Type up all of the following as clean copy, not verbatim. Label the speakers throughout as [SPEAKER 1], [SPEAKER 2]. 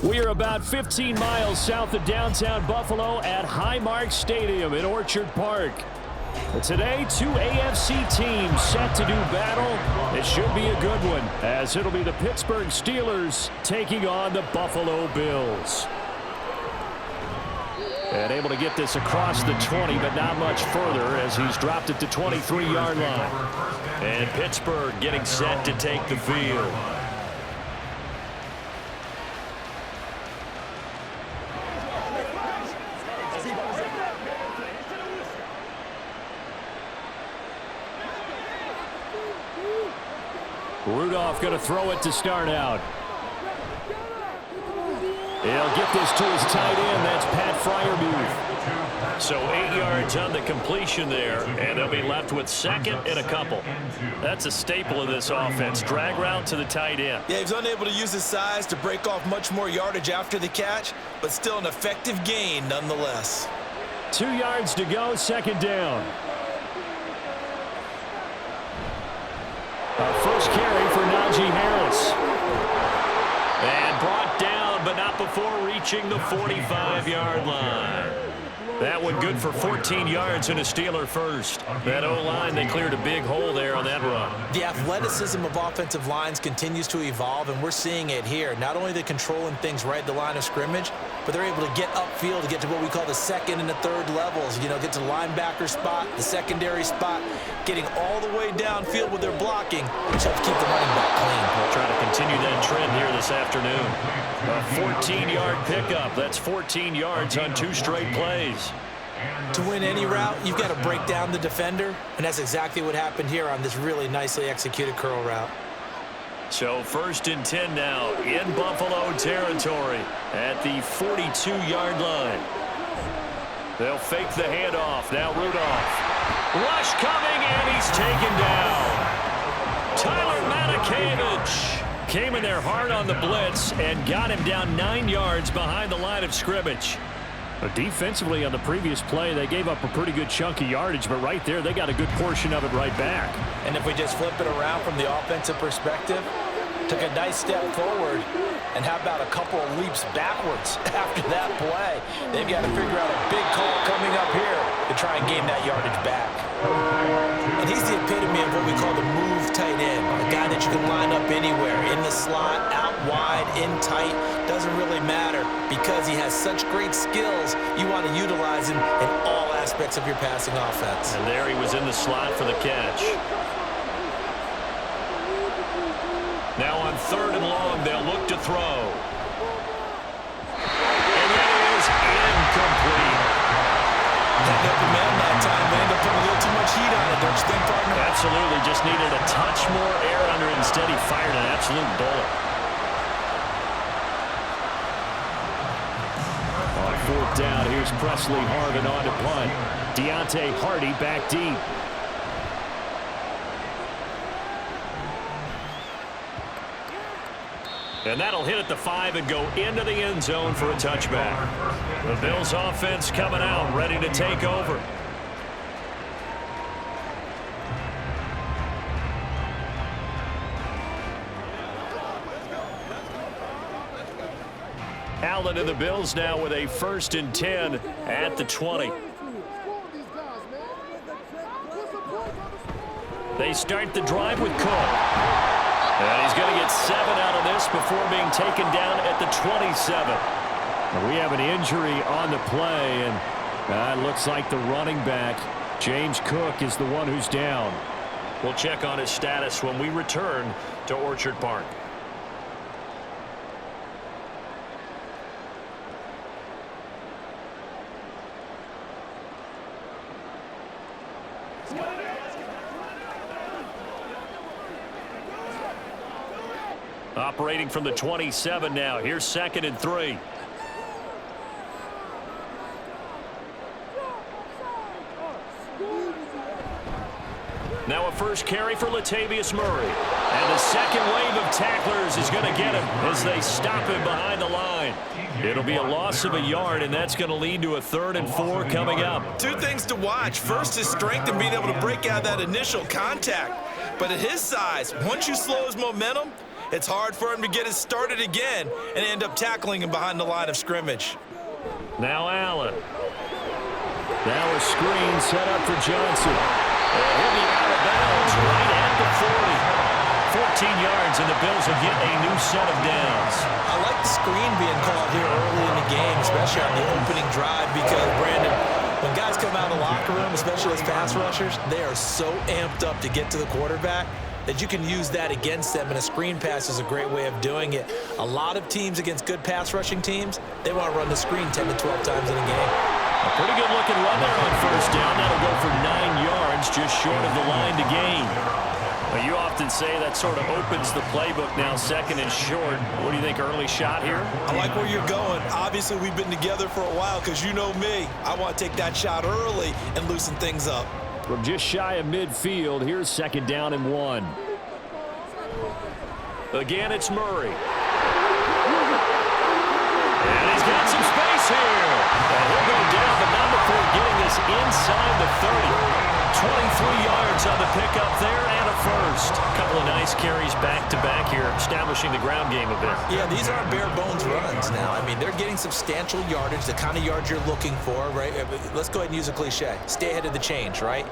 [SPEAKER 1] We are about 15 miles south of downtown Buffalo at Highmark Stadium in Orchard Park. Today, two AFC teams set to do battle. It should be a good one, as it'll be the Pittsburgh Steelers taking on the Buffalo Bills. And able to get this across the 20, but not much further as he's dropped it to 23-yard line. And Pittsburgh getting set to take the field. Rudolph going to throw it to start out. He'll get this to his tight end. That's Pat Freiermuth. So 8 yards on the completion there, and they'll be left with second and a couple. That's a staple of this offense. Drag route to the tight end.
[SPEAKER 2] Yeah, he's unable to use his size to break off much more yardage after the catch, but still an effective gain nonetheless.
[SPEAKER 1] 2 yards to go, second down. First carry for Najee Harris. And brought down, but not before reaching the 45-yard line. That one good for 14 yards and a Steeler first. That O-line, they cleared a big hole there on that run.
[SPEAKER 2] The athleticism of offensive lines continues to evolve, and we're seeing it here. Not only are they controlling things right at the line of scrimmage, but they're able to get upfield to get to what we call the second and the third levels. You know, get to the linebacker spot, the secondary spot, getting all the way downfield with their blocking, which helps keep the running back clean.
[SPEAKER 1] We'll try to continue that trend here this afternoon. A 14-yard pickup. That's 14 yards on 2 straight plays.
[SPEAKER 2] To win any route, you've got to break down the defender, and that's exactly what happened here on this really nicely executed curl route.
[SPEAKER 1] So 1st and 10 now in Buffalo territory at the 42-yard line. They'll fake the handoff. Now Rudolph. Rush coming, and he's taken down. Tyler Matakevich came in there hard on the blitz and got him down 9 yards behind the line of scrimmage. But defensively on the previous play, they gave up a pretty good chunk of yardage, but right there, they got a good portion of it right back.
[SPEAKER 2] And if we just flip it around from the offensive perspective, took a nice step forward, and how about a couple of leaps backwards after that play? They've got to figure out a big call coming up here to try and gain that yardage back. And he's the epitome of what we call the move tight end, a guy that you can line up anywhere, in the slot, out wide, in tight, doesn't really matter because he has such great skills. You want to utilize him in all aspects of your passing offense.
[SPEAKER 1] And there he was in the slot for the catch. Now on 3rd and long, they'll look to throw. And that is incomplete.
[SPEAKER 2] That open man that time, they end up putting a little too much heat on it, don't you think, partner?
[SPEAKER 1] Absolutely, just needed a touch more air under it. Instead, he fired an absolute bullet. On 4th down, here's Presley Harvin on to punt. Deontay Hardy back deep. And that'll hit at the 5 and go into the end zone for a touchback. The Bills offense coming out, ready to take over. Allen and the Bills now with a 1st and 10 at the 20. They start the drive with Cook. And he's going to get 7 out of this before being taken down at the 27. We have an injury on the play, and it looks like the running back, James Cook, is the one who's down. We'll check on his status when we return to Orchard Park. Operating from the 27 now. Here's 2nd and 3. Now a first carry for Latavius Murray. And the second wave of tacklers is going to get him as they stop him behind the line. It'll be a loss of a yard, and that's going to lead to a 3rd and 4 coming up.
[SPEAKER 2] 2 things to watch. First, his strength and being able to break out that initial contact. But at his size, once you slow his momentum, it's hard for him to get it started again and end up tackling him behind the line of scrimmage.
[SPEAKER 1] Now Allen. Now a screen set up for Johnson. He'll be out of bounds right at the 40. 14 yards, and the Bills will get a new set of downs.
[SPEAKER 2] I like the screen being called here early in the game, especially on the opening drive, because, Brandon, when guys come out of the locker room, especially as pass rushers, they are so amped up to get to the quarterback that you can use that against them, and a screen pass is a great way of doing it. A lot of teams against good pass rushing teams, they want to run the screen 10 to 12 times in a game.
[SPEAKER 1] A pretty good looking run there on first down. That'll go for 9 yards, just short of the line to gain. Well, you often say that sort of opens the playbook now, second and short. What do you think, early shot here?
[SPEAKER 2] I like where you're going. Obviously, we've been together for a while because you know me. I want to take that shot early and loosen things up.
[SPEAKER 1] From just shy of midfield, here's second down and 1. Again, it's Murray. And he's got some space here. And he'll go down, but not before getting this inside the 30. 23 yards on the pickup there and a first. A couple of nice carries back-to-back here, establishing the ground game a bit.
[SPEAKER 2] Yeah, these aren't bare-bones runs now. I mean, they're getting substantial yardage, the kind of yards you're looking for, right? Let's go ahead and use a cliche. Stay ahead of the change, right?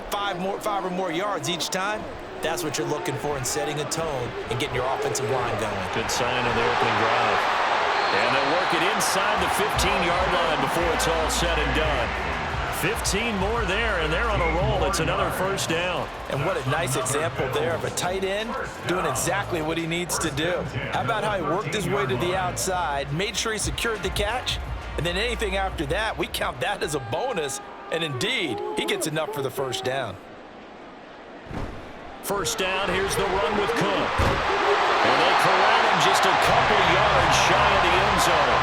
[SPEAKER 2] Five or more yards each time. That's what you're looking for in setting a tone and getting your offensive line going.
[SPEAKER 1] Good sign of the opening drive. And they'll work it inside the 15-yard line before it's all said and done. 15 more there, and they're on a roll. It's another first down.
[SPEAKER 2] And what a nice example there of a tight end doing exactly what he needs to do. How about how he worked his way to the outside, made sure he secured the catch, and then anything after that, we count that as a bonus. And indeed, he gets enough for the first down.
[SPEAKER 1] First down, here's the run with Cook. And they corral him just a couple yards shy of the end zone.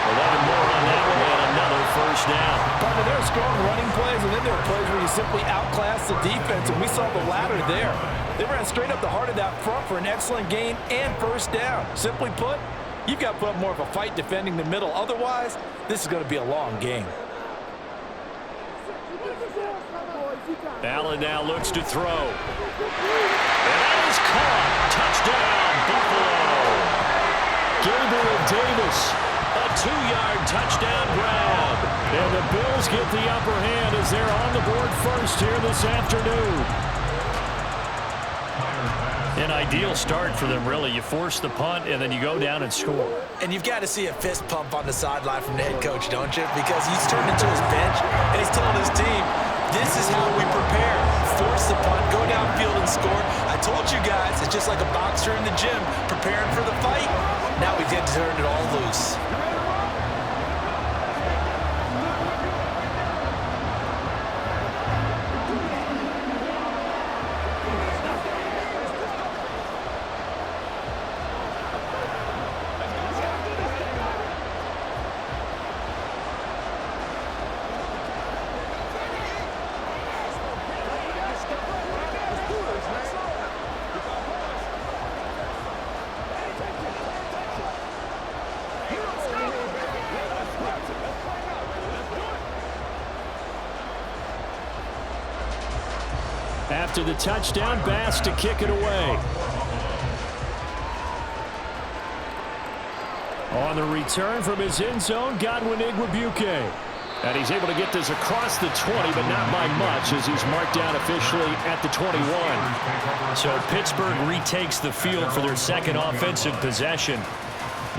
[SPEAKER 1] 11 more on that one, and another first down.
[SPEAKER 2] Partner, there are strong running plays, and then there are plays where you simply outclass the defense, and we saw the latter there. They ran straight up the heart of that front for an excellent gain and first down. Simply put, you've got to put up more of a fight defending the middle. Otherwise, this is going to be a long game.
[SPEAKER 1] Allen now looks to throw. And that is caught. Touchdown, Buffalo. Gabriel Davis, a 2-yard touchdown grab. And the Bills get the upper hand as they're on the board first here this afternoon. An ideal start for them, really. You force the punt, and then you go down and score.
[SPEAKER 2] And you've got to see a fist pump on the sideline from the head coach, don't you? Because he's turned into his bench, and he's telling his team, this is how we prepare. Force the punt, go downfield and score. I told you guys, it's just like a boxer in the gym preparing for the fight. Now we get to turn it all loose.
[SPEAKER 1] After the touchdown, Bass to kick it away. On the return from his end zone, Godwin Igwebuike. And he's able to get this across the 20, but not by much, as he's marked down officially at the 21. So Pittsburgh retakes the field for their second offensive possession.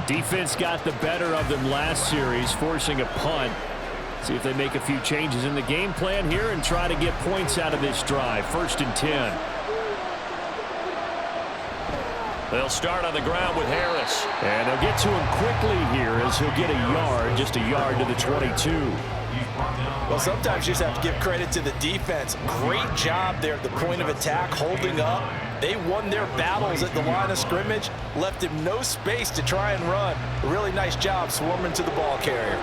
[SPEAKER 1] Defense got the better of them last series, forcing a punt. See if they make a few changes in the game plan here and try to get points out of this drive. 1st and 10. They'll start on the ground with Harris. And they'll get to him quickly here as he'll get a yard, just a yard to the 22.
[SPEAKER 2] Well, sometimes you just have to give credit to the defense. Great job there at the point of attack, holding up. They won their battles at the line of scrimmage, left him no space to try and run. A really nice job swarming to the ball carrier.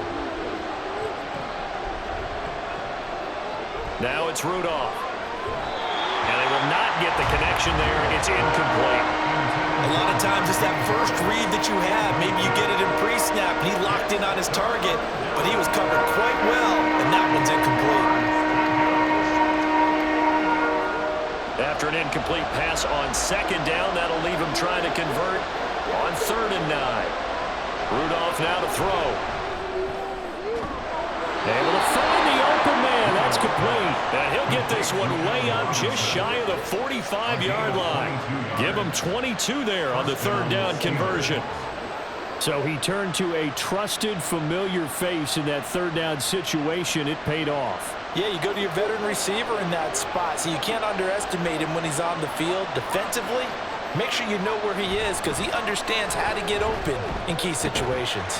[SPEAKER 1] Now it's Rudolph. And they will not get the connection there. It's incomplete.
[SPEAKER 2] A lot of times it's that first read that you have. Maybe you get it in pre-snap, and he locked in on his target, but he was covered quite well, and that one's incomplete.
[SPEAKER 1] After an incomplete pass on second down, that'll leave him trying to convert on 3rd and 9. Rudolph now to throw. Able to find the open man. That's complete. And he'll get this one way up just shy of the 45-yard line. Give him 22 there on the 3rd down conversion. So he turned to a trusted, familiar face in that 3rd down situation. It paid off.
[SPEAKER 2] Yeah, you go to your veteran receiver in that spot, so you can't underestimate him when he's on the field defensively. Make sure you know where he is because he understands how to get open in key situations.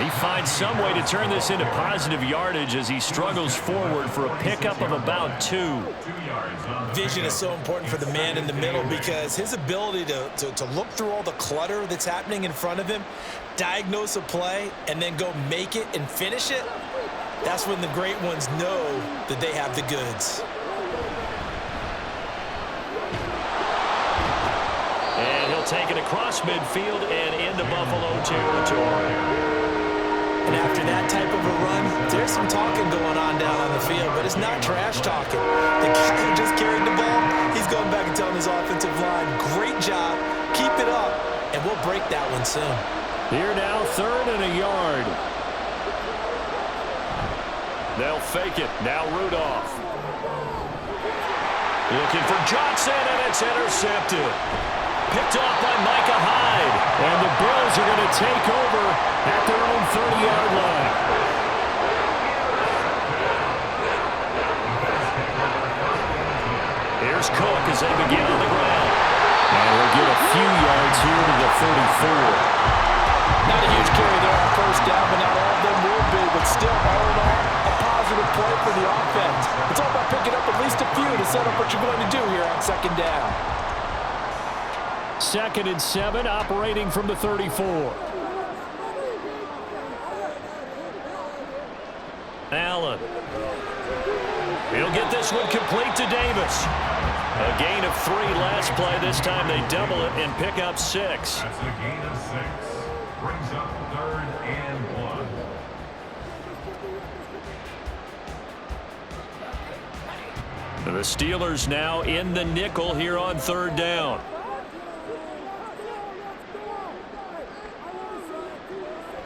[SPEAKER 1] He finds some way to turn this into positive yardage as he struggles forward for a pickup of about 2.
[SPEAKER 2] Vision is so important for the man in the middle because his ability to look through all the clutter that's happening in front of him, diagnose a play, and then go make it and finish it, that's when the great ones know that they have the goods.
[SPEAKER 1] And he'll take it across midfield and into Buffalo territory.
[SPEAKER 2] And after that type of a run, there's some talking going on down on the field, but it's not trash talking. The guy who just carried the ball, he's going back and telling his offensive line, great job, keep it up, and we'll break that one soon.
[SPEAKER 1] Here now, 3rd and a yard. They'll fake it. Now Rudolph. Looking for Johnson, and it's intercepted. Picked off by Micah Hyde. And the Bills are going to take over at their own 30-yard line. Here's Cook as they begin on the ground. And we'll get a few yards here to the 34.
[SPEAKER 2] Not a huge carry there on 1st down, but not all of them will be. But still, all in all, a positive play for the offense. It's all about picking up at least a few to set up what you're going to do here on 2nd down.
[SPEAKER 1] 2nd and 7, operating from the 34. Allen. He'll get this one complete to Davis. A gain of 3 last play. This time they double it and pick up 6.
[SPEAKER 3] That's a gain of 6. Brings up 3rd and 1.
[SPEAKER 1] The Steelers now in the nickel here on 3rd down.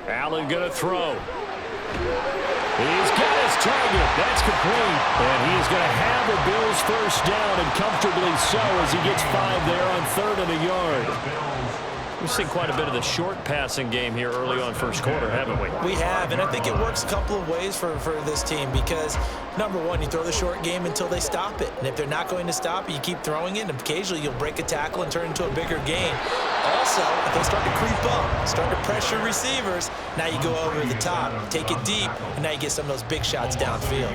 [SPEAKER 1] Allen going to throw. He's got his target. That's complete. And he is going to have the Bills 1st down, and comfortably so as he gets 5 there on 3rd and a yard. We've seen quite a bit of the short passing game here early on 1st quarter, haven't we?
[SPEAKER 2] We have, and I think it works a couple of ways for this team because, number one, you throw the short game until they stop it. And if they're not going to stop it, you keep throwing it, and occasionally you'll break a tackle and turn into a bigger gain. Also, if they start to creep up, start to pressure receivers, now you go over the top, take it deep, and now you get some of those big shots downfield.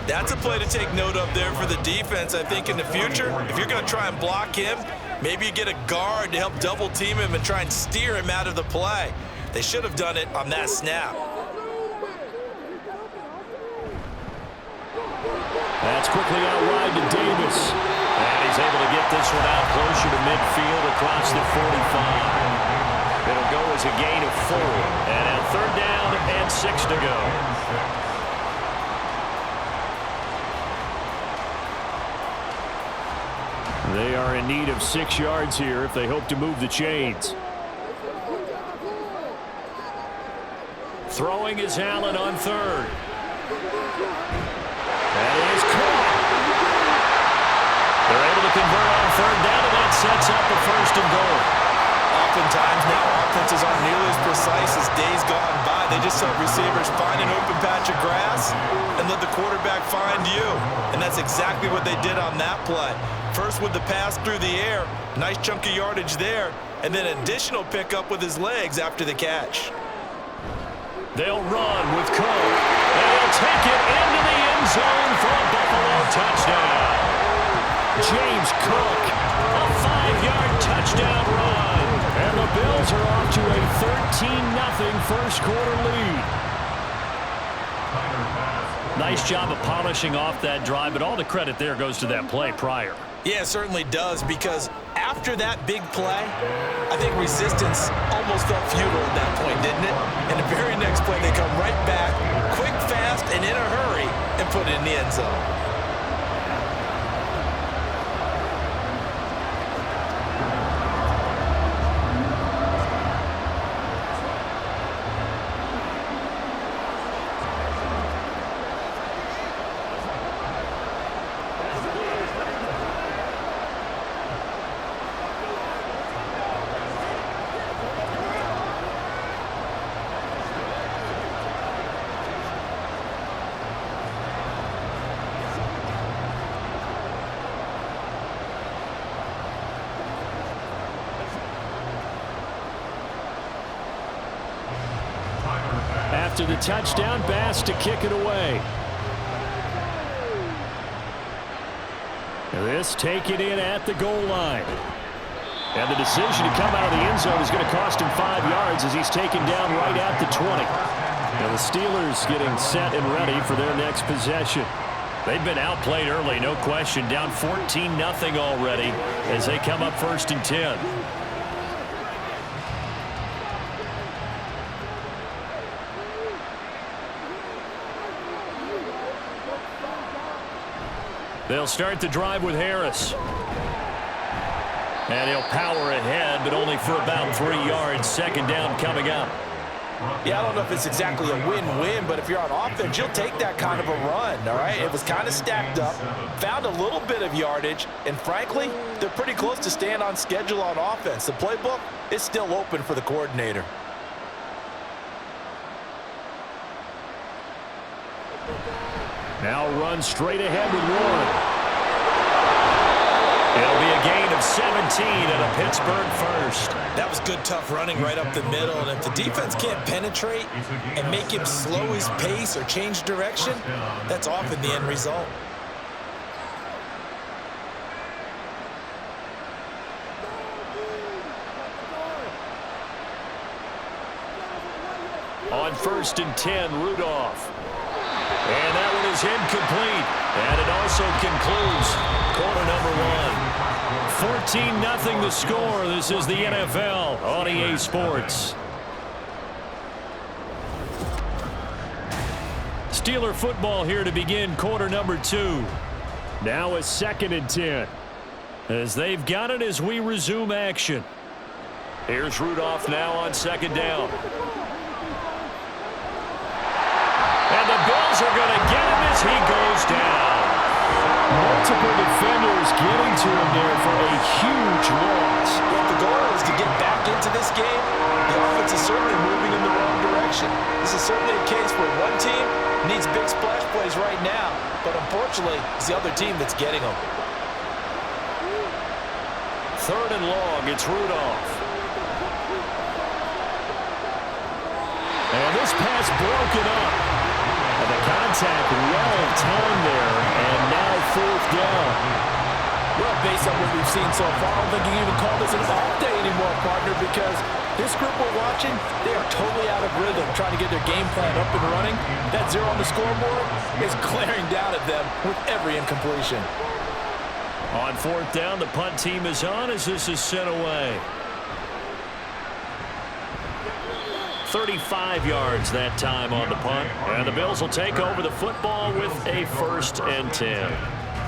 [SPEAKER 2] That's a play to take note of there for the defense. I think in the future, if you're going to try and block him, maybe you get a guard to help double team him and try and steer him out of the play. They should have done it on that snap.
[SPEAKER 1] That's quickly out wide to Davis. And he's able to get this one out closer to midfield across the 45. It'll go as a gain of 4. And at 3rd down and 6 to go. They are in need of 6 yards here if they hope to move the chains. Throwing is Allen on 3rd. That is caught. They're able to convert on 3rd down, and that sets up the 1st and goal.
[SPEAKER 2] Oftentimes now offenses aren't nearly as precise as days gone by. They just help receivers find an open patch of grass and let the quarterback find you. And that's exactly what they did on that play. First with the pass through the air, nice chunk of yardage there, and then additional pickup with his legs after the catch.
[SPEAKER 1] They'll run with Cook, and he'll take it into the end zone for a Buffalo touchdown. James Cook, a 5-yard touchdown run, and the Bills are off to a 13-0 first quarter lead. Nice job of polishing off that drive, but all the credit there goes to that play prior.
[SPEAKER 2] Yeah, it certainly does, because after that big play, I think resistance almost felt futile at that point, didn't it? And the very next play, they come right back, quick, fast, and in a hurry, and put it in the end zone.
[SPEAKER 1] after the touchdown, Bass to kick it away. This taken in at the goal line. And the decision to come out of the end zone is going to cost him 5 yards as he's taken down right at the 20. Now the Steelers getting set and ready for their next possession. They've been outplayed early, no question. Down 14-0 already as they come up 1st and 10. They'll start the drive with Harris. And he'll power ahead, but only for about 3 yards. 2nd down coming up.
[SPEAKER 2] Yeah, I don't know if it's exactly a win-win, but if you're on offense, you'll take that kind of a run, all right? It was kind of stacked up, found a little bit of yardage, and frankly, they're pretty close to staying on schedule on offense. The playbook is still open for the coordinator.
[SPEAKER 1] Now run straight ahead with Warren. It'll be a gain of 17 and a Pittsburgh first.
[SPEAKER 4] That was good, tough running right up the middle. And if the defense can't penetrate and make him slow his pace or change direction, that's often the end result.
[SPEAKER 1] On 1st and 10, Rudolph. And that one is incomplete. And it also concludes quarter number 1. 14-0 the score. This is the NFL on EA Sports. Steeler football here to begin quarter number 2. Now a 2nd and 10. As they've got it as we resume action. Here's Rudolph now on 2nd down. And the Bills are going to get him as he goes down. Multiple defenders getting to him there for a huge loss.
[SPEAKER 2] If the goal is to get back into this game, the offense is certainly moving in the wrong direction. This is certainly a case where one team needs big splash plays right now, but unfortunately, it's the other team that's getting them.
[SPEAKER 1] 3rd and long, it's Rudolph. And this pass broken up. And the contact well timed there, and now 4th down.
[SPEAKER 2] Well, based on what we've seen so far, I don't think you can even call this an off day anymore, partner, because this group we're watching, they are totally out of rhythm, trying to get their game plan up and running. That 0 on the scoreboard is glaring down at them with every incompletion.
[SPEAKER 1] On 4th down, the punt team is on as this is sent away. 35 yards that time on the punt. And the Bills will take over the football with a 1st and 10.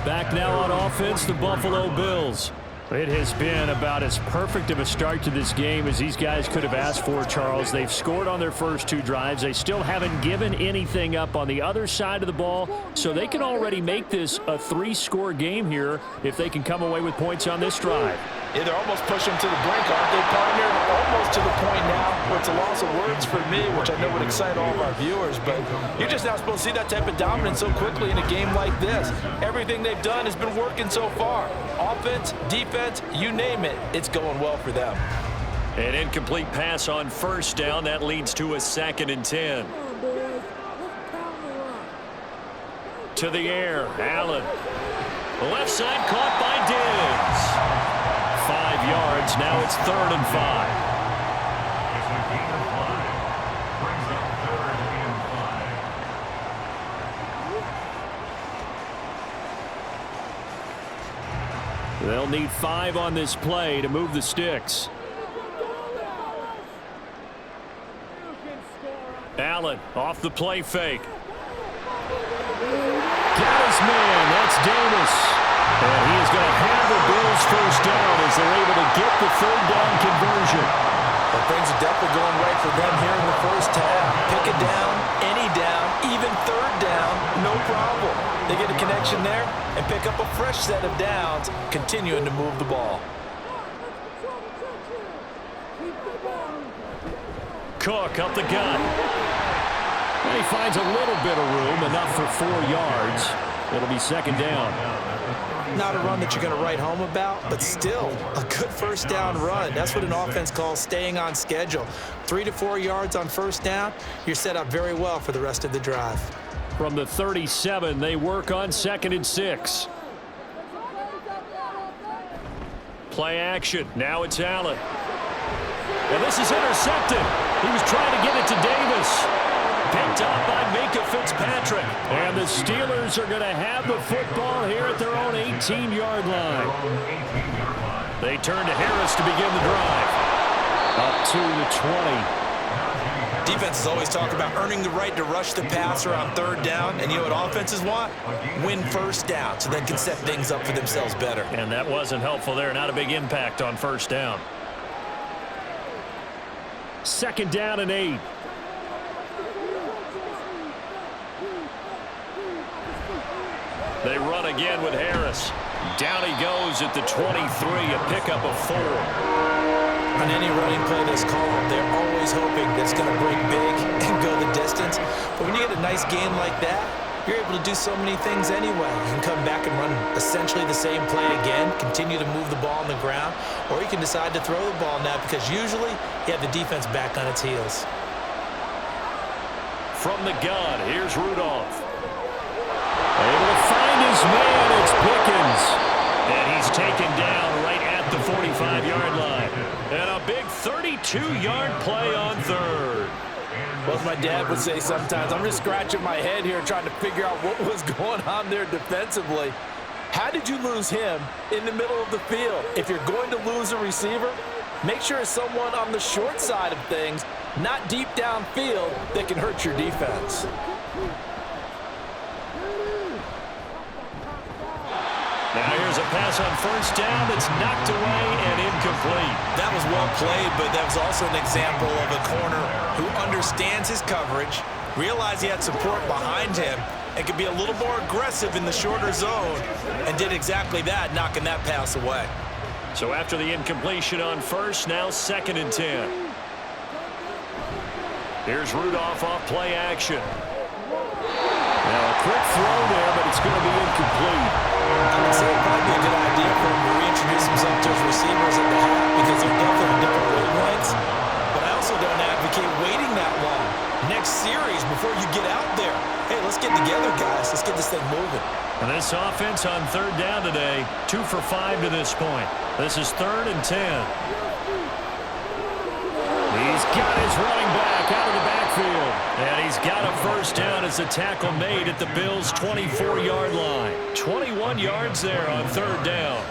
[SPEAKER 1] Back now on offense, the Buffalo Bills. It has been about as perfect of a start to this game as these guys could have asked for, Charles. They've scored on their first 2 drives. They still haven't given anything up on the other side of the ball, so they can already make this a 3-score game here if they can come away with points on this drive.
[SPEAKER 2] Yeah, they're almost pushing them to the brink, aren't they, partner? Almost to the point now where it's a loss of words for me, which I know would excite all of our viewers, but you're just not supposed to see that type of dominance so quickly in a game like this. Everything they've done has been working so far. Offense, defense, you name it, it's going well for them.
[SPEAKER 1] An incomplete pass on 1st down. That leads to a 2nd and 10. To the air, Allen. Left side caught by Diggs. 5 yards. Now it's 3rd and 5.
[SPEAKER 3] It's a gain of 5. Brings up 3rd and 5.
[SPEAKER 1] They'll need 5 on this play to move the sticks. Allen off the play fake. Got his man. That's Davis. And he is going to have the Bills 1st down as they're able to get the 3rd down conversion.
[SPEAKER 2] Well, things are definitely going right for them here in the first half. Pick a down, any down, even 3rd down, no problem. They get a connection there and pick up a fresh set of downs, continuing to move the ball.
[SPEAKER 1] Cook up the gut. And he finds a little bit of room, enough for 4 yards. It'll be 2nd down.
[SPEAKER 4] not a run that you're going to write home about, but still a good first down run. That's what an offense calls staying on schedule. 3 to 4 yards on first down, you're set up very well for the rest of the drive.
[SPEAKER 1] From the 37, they work on 2nd and 6. Play action. Now it's Allen. And this is intercepted. He was trying to get it to Davis. Picked up by Minka Fitzpatrick. And the Steelers are going to have the football here at their own 18-yard line. They turn to Harris to begin the drive. Up to the 20.
[SPEAKER 4] Defenses always talk about earning the right to rush the passer on 3rd down. And you know what offenses want? Win first down so they can set things up for themselves better.
[SPEAKER 1] And that wasn't helpful there. Not a big impact on first down. 2nd down and 8. They run again with Harris. Down he goes at the 23, a pickup of 4.
[SPEAKER 4] On any running play that's called, they're always hoping that it's going to break big and go the distance. But when you get a nice gain like that, you're able to do so many things anyway. You can come back and run essentially the same play again, continue to move the ball on the ground, or you can decide to throw the ball now because usually you have the defense back on its heels.
[SPEAKER 1] From the gun, here's Rudolph. Able to find his man, it's Pickens. And he's taken down right at the 45-yard line. And a big 32-yard play on 3rd.
[SPEAKER 2] Well, as my dad would say sometimes, I'm just scratching my head here trying to figure out what was going on there defensively. How did you lose him in the middle of the field? If you're going to lose a receiver, make sure it's someone on the short side of things, not deep downfield, that can hurt your defense.
[SPEAKER 1] Now here's a pass on 1st down that's knocked away and incomplete.
[SPEAKER 4] That was well played, but that was also an example of a corner who understands his coverage, realized he had support behind him, and could be a little more aggressive in the shorter zone, and did exactly that, knocking that pass away.
[SPEAKER 1] So after the incompletion on 1st, now 2nd and 10. Here's Rudolph off play action. Now a quick throw there, but it's going to be incomplete.
[SPEAKER 4] I would say it'd probably be a good idea for him to reintroduce himself to his receivers at the half because they're definitely on different wavelengths. But I also don't advocate waiting that long. Next series, before you get out there, hey, let's get together, guys. Let's get this thing moving.
[SPEAKER 1] And this offense on 3rd down today, 2 for 5 to this point. This is 3rd and 10. He's got his running back out of the backfield. And he's got a first down as the tackle made at the Bills' 24-yard line. 21 yards there on 3rd down.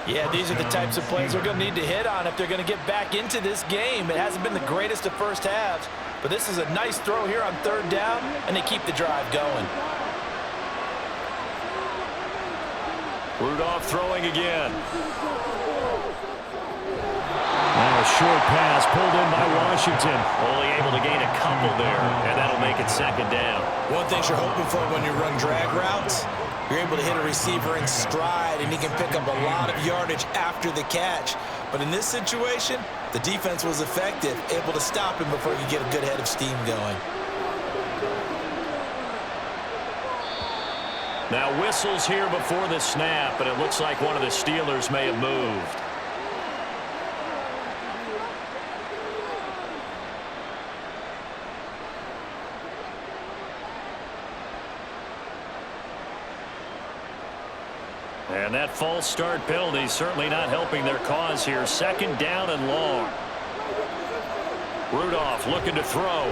[SPEAKER 2] Yeah, these are the types of plays they're going to need to hit on if they're going to get back into this game. It hasn't been the greatest of first halves, but this is a nice throw here on 3rd down, and they keep the drive going.
[SPEAKER 1] Rudolph throwing again. Now a short pass pulled in by Washington. Only able to gain a couple there, and that'll make it 2nd down.
[SPEAKER 4] One thing you're hoping for when you run drag routes, you're able to hit a receiver in stride, and he can pick up a lot of yardage after the catch. But in this situation, the defense was effective, able to stop him before you get a good head of steam going.
[SPEAKER 1] Now whistles here before the snap, and it looks like one of the Steelers may have moved. And that false start penalty certainly not helping their cause here. 2nd down and long. Rudolph looking to throw.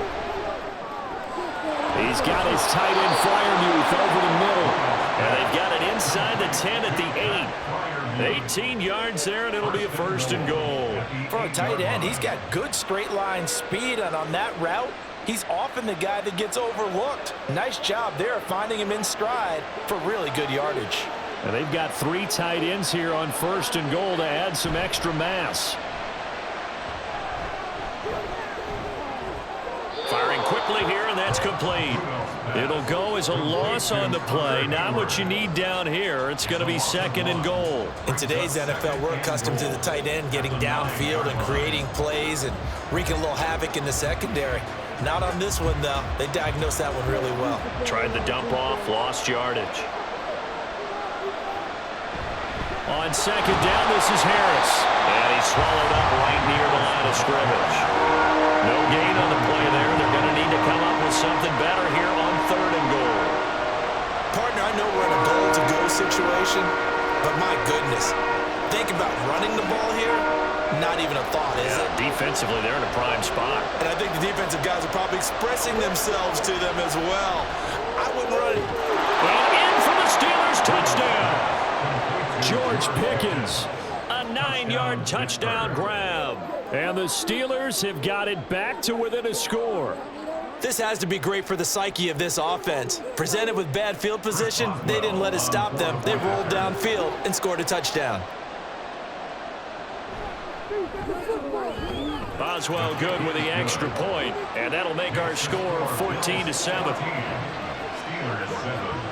[SPEAKER 1] He's got his tight end Fryermuth over the middle. And they've got it inside the 10 at the 8. 18 yards there, and it'll be a 1st and goal.
[SPEAKER 2] For a tight end, he's got good straight line speed, and on that route, he's often the guy that gets overlooked. Nice job there finding him in stride for really good yardage.
[SPEAKER 1] And they've got 3 tight ends here on 1st and goal to add some extra mass. Firing quickly here, and that's complete. It'll go as a loss on the play. Not what you need down here. It's going to be 2nd and goal.
[SPEAKER 4] In today's NFL, we're accustomed to the tight end getting downfield and creating plays and wreaking a little havoc in the secondary. Not on this one, though. They diagnosed that one really well.
[SPEAKER 1] Tried the dump off, lost yardage. On second down, this is Harris. And he's swallowed up right near the line of scrimmage. No gain on the play there. They're going to need to come up with something better here on 3rd and goal.
[SPEAKER 4] Partner, I know we're in a goal-to-go situation, but my goodness, think about running the ball here. Not even a thought, is it?
[SPEAKER 1] Defensively, they're in a prime spot.
[SPEAKER 4] And I think the defensive guys are probably expressing themselves to them as well. I wouldn't run it.
[SPEAKER 1] And in for the Steelers, touchdown. George Pickens, a 9-yard touchdown grab. And the Steelers have got it back to within a score.
[SPEAKER 4] This has to be great for the psyche of this offense. Presented with bad field position, they didn't let it stop them. They rolled downfield and scored a touchdown.
[SPEAKER 1] Boswell good with the extra point, and that'll make our score 14-7.
[SPEAKER 3] Steelers 7.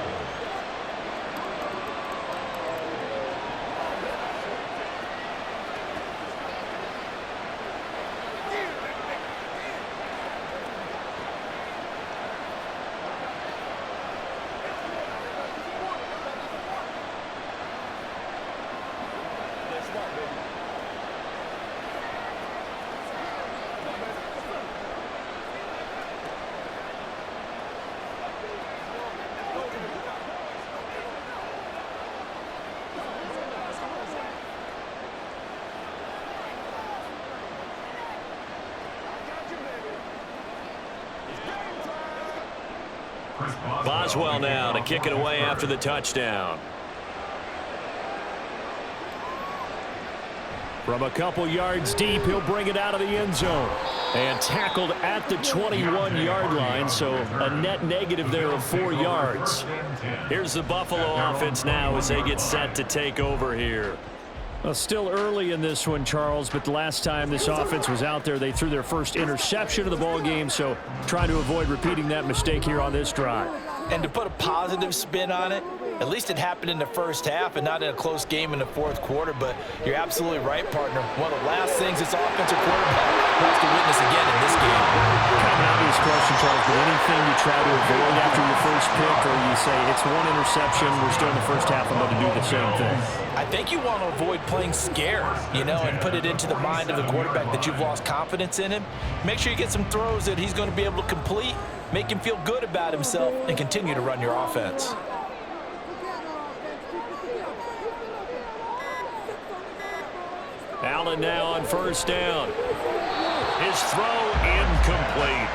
[SPEAKER 1] Boswell now to kick it away after the touchdown. From a couple yards deep, he'll bring it out of the end zone. And tackled at the 21-yard line, so a net negative there of 4 yards. Here's the Buffalo offense now as they get set to take over here. Well, still early in this one, Charles, but the last time this offense was out there, they threw their first interception of the ball game, so trying to avoid repeating that mistake here on this drive.
[SPEAKER 4] And to put a positive spin on it, at least it happened in the first half and not in a close game in the fourth quarter. But you're absolutely right, partner. One of the last things this offensive quarterback wants to witness again in this game.
[SPEAKER 1] Kind of an obvious question, Charles, but anything you try to avoid after your first pick, or you say it's one interception, we're still in the first half, I'm going to do the same thing?
[SPEAKER 4] I think you want to avoid playing scared, and put it into the mind of the quarterback that you've lost confidence in him. Make sure you get some throws that he's going to be able to complete, make him feel good about himself, and continue to run your offense.
[SPEAKER 1] Allen now on first down. His throw incomplete.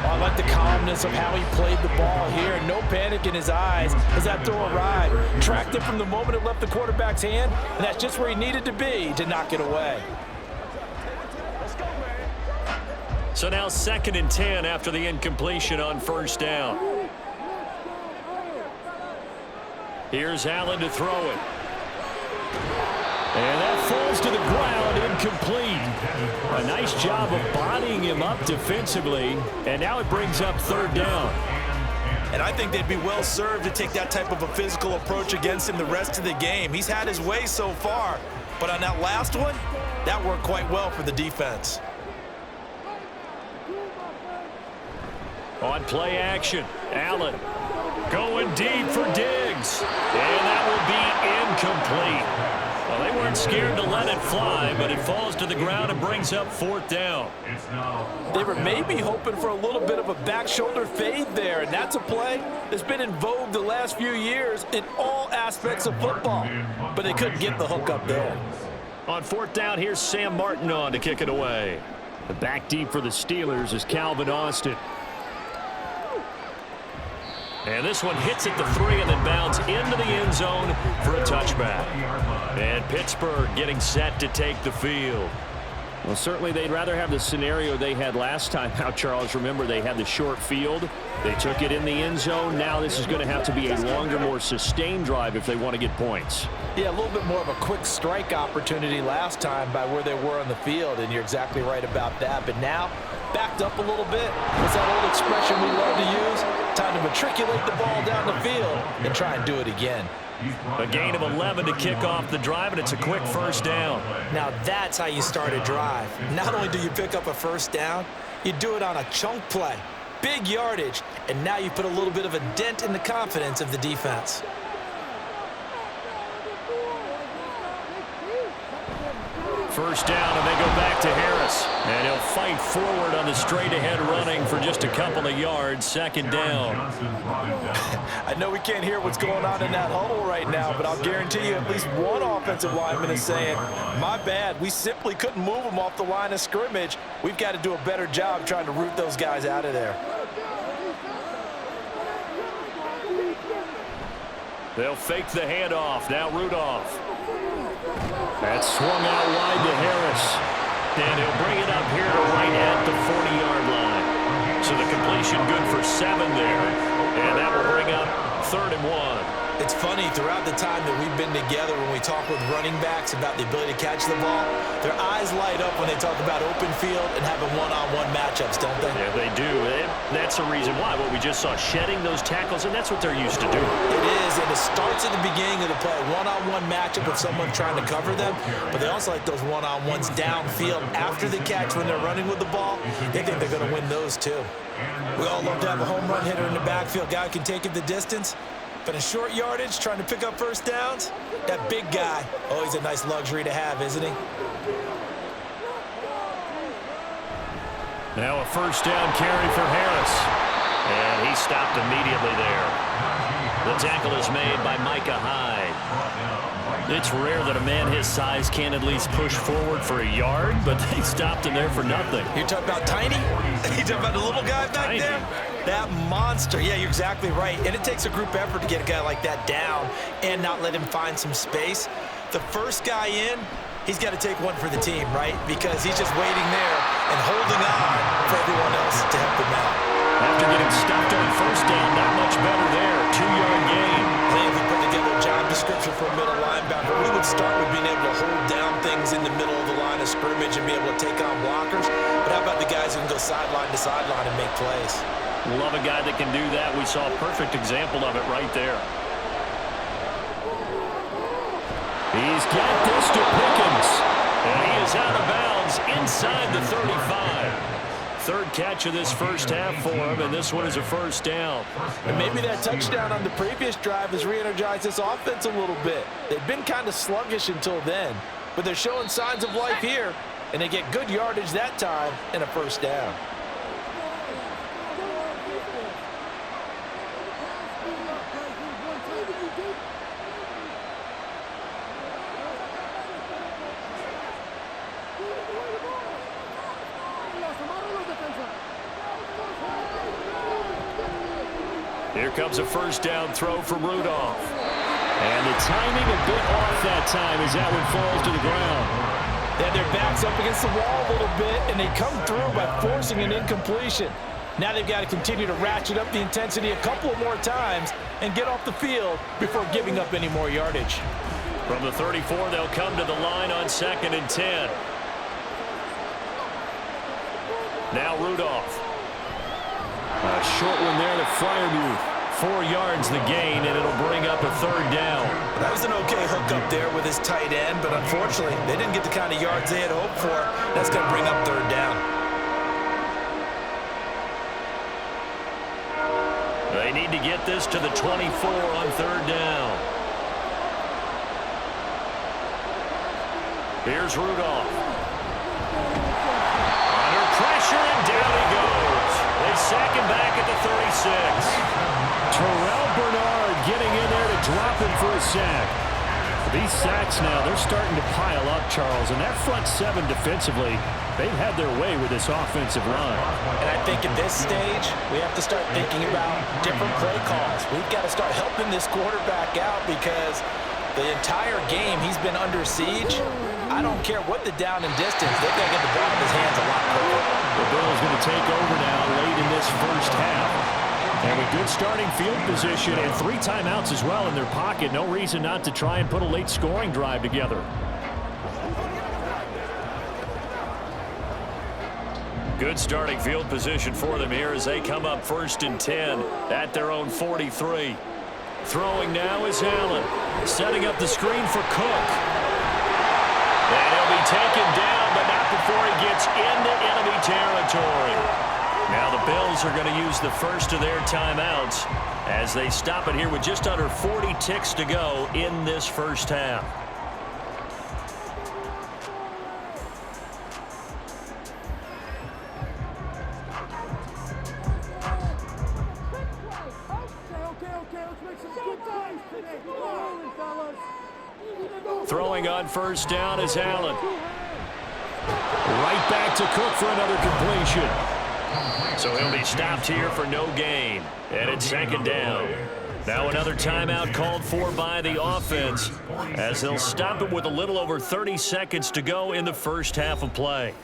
[SPEAKER 4] I like the calmness of how he played the ball here. No panic in his eyes as that throw arrived. Tracked it from the moment it left the quarterback's hand, and that's just where he needed to be to knock it away.
[SPEAKER 1] So now 2nd and 10 after the incompletion on first down. Here's Allen to throw it. And that falls to the ground, incomplete. A nice job of bodying him up defensively, and now it brings up 3rd down.
[SPEAKER 4] And I think they'd be well served to take that type of a physical approach against him the rest of the game. He's had his way so far, but on that last one, that worked quite well for the defense.
[SPEAKER 1] On play action, Allen going deep for Diggs, and that will be incomplete. Well, they weren't scared to let it fly, but it falls to the ground and brings up 4th down.
[SPEAKER 4] They were maybe hoping for a little bit of a back shoulder fade there, and that's a play that's been in vogue the last few years in all aspects of football, but they couldn't get the hook up there.
[SPEAKER 1] On 4th down, here's Sam Martin on to kick it away. The back deep for the Steelers is Calvin Austin. And this one hits at the 3 and then bounds into the end zone for a touchback. And Pittsburgh getting set to take the field. Well, certainly they'd rather have the scenario they had last time out, Charles. Remember, they had the short field. They took it in the end zone. Now this is going to have to be a longer, more sustained drive if they want to get points.
[SPEAKER 4] Yeah, a little bit more of a quick strike opportunity last time by where they were on the field, and you're exactly right about that. But now, backed up a little bit. What's that old expression we love to use? Time to matriculate the ball down the field and try and do it again.
[SPEAKER 1] A gain of 11 to kick off the drive, and it's a quick first down.
[SPEAKER 4] Now that's how you start a drive. Not only do you pick up a first down, you do it on a chunk play. Big yardage, and now you put a little bit of a dent in the confidence of the defense.
[SPEAKER 1] first down, and they go back to Harris. And he'll fight forward on the straight-ahead running for just a couple of yards. Second down.
[SPEAKER 2] I know we can't hear what's going on in that huddle right now, but I'll guarantee you at least one offensive lineman is saying, my bad, we simply couldn't move them off the line of scrimmage. We've got to do a better job trying to root those guys out of there.
[SPEAKER 1] They'll fake the handoff. Now Rudolph. That's swung out wide to Harris. And he'll bring it up here to right at the 40-yard line. So the completion good for 7 there. And that will bring up 3rd and 1.
[SPEAKER 4] It's funny, throughout the time that we've been together, when we talk with running backs about the ability to catch the ball, their eyes light up when they talk about open field and having one-on-one matchups, don't they?
[SPEAKER 1] Yeah, they do. That's the reason why. What we just saw, shedding those tackles, and that's what they're used to doing.
[SPEAKER 4] It is, and it starts at the beginning of the play, one-on-one matchup with someone trying to cover them, but they also like those one-on-ones downfield after the catch when they're running with the ball. They think they're going to win those, too. We all love to have a home run hitter in the backfield. Guy who can take it the distance. But in short yardage, trying to pick up first downs, that big guy, oh, he's a nice luxury to have, isn't he?
[SPEAKER 1] Now a first down carry for Harris. And he stopped immediately there. The tackle is made by Micah Hyde. It's rare that a man his size can at least push forward for a yard, but they stopped him there for nothing.
[SPEAKER 4] You're talking about tiny? You're talking about the little guy back there? That monster. Yeah, you're exactly right. And it takes a group effort to get a guy like that down and not let him find some space. The first guy in, he's got to take one for the team, right? Because he's just waiting there and holding on for everyone else to help him out.
[SPEAKER 1] After getting stopped on first down, not much better there. 2-yard gain.
[SPEAKER 4] I think if we put together a job description for a middle linebacker, we would start with being able to hold down things in the middle of the line of scrimmage and be able to take on blockers. But how about the guys who can go sideline to sideline and make plays?
[SPEAKER 1] Love a guy that can do that. We saw a perfect example of it right there. He's got this to Pickens. And he is out of bounds inside the 35. 3rd catch of this first half for him, and this one is a first down.
[SPEAKER 2] And maybe that touchdown on the previous drive has re-energized this offense a little bit. They've been kind of sluggish until then, but they're showing signs of life here, and they get good yardage that time and a first down.
[SPEAKER 1] Here comes a first down throw from Rudolph. And the timing a bit off that time as that one falls to the ground.
[SPEAKER 2] They had their backs up against the wall a little bit, and they come through by forcing an incompletion. Now they've got to continue to ratchet up the intensity a couple more times and get off the field before giving up any more yardage.
[SPEAKER 1] From the 34, they'll come to the line on 2nd and 10. Now Rudolph. A short one there to Freiermuth. 4 yards the gain, and it'll bring up a 3rd down.
[SPEAKER 4] That was an okay hook up there with his tight end, but unfortunately, they didn't get the kind of yards they had hoped for. That's going to bring up 3rd down.
[SPEAKER 1] They need to get this to the 24 on 3rd down. Here's Rudolph. Under pressure, and down he goes. They sack him back at the 36. Terrell Bernard getting in there to drop him for a sack. These sacks now, they're starting to pile up, Charles, and that front 7 defensively, they've had their way with this offensive line.
[SPEAKER 2] And I think at this stage, we have to start thinking about different play calls. We've got to start helping this quarterback out because the entire game he's been under siege. I don't care what the down and distance, they've got to get the ball in his hands a lot quicker.
[SPEAKER 1] The Bills going to take over now late in this first half. And with good starting field position and 3 timeouts as well in their pocket, no reason not to try and put a late scoring drive together. Good starting field position for them here as they come up 1st and 10 at their own 43. Throwing now is Allen. Setting up the screen for Cook. And he'll be taken down, but not before he gets into enemy territory. Now the Bills are going to use the first of their timeouts as they stop it here with just under 40 ticks to go in this first half. Throwing on first down is Allen. Right back to Cook for another completion. So he'll be stopped here for no gain. And it's second down. Now another timeout called for by the offense as they'll stop it with a little over 30 seconds to go in the first half of play.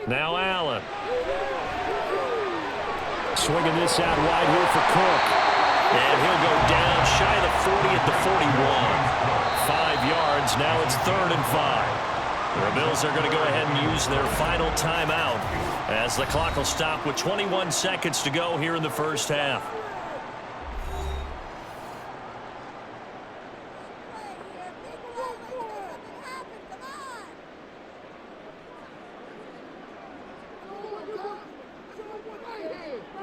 [SPEAKER 1] Now Allen. Swinging this out wide here for Cook. And he'll go down shy of the 40 at the 41. 5 yards. Now it's 3rd and 5. The Bills are going to go ahead and use their final timeout as the clock will stop with 21 seconds to go here in the first half.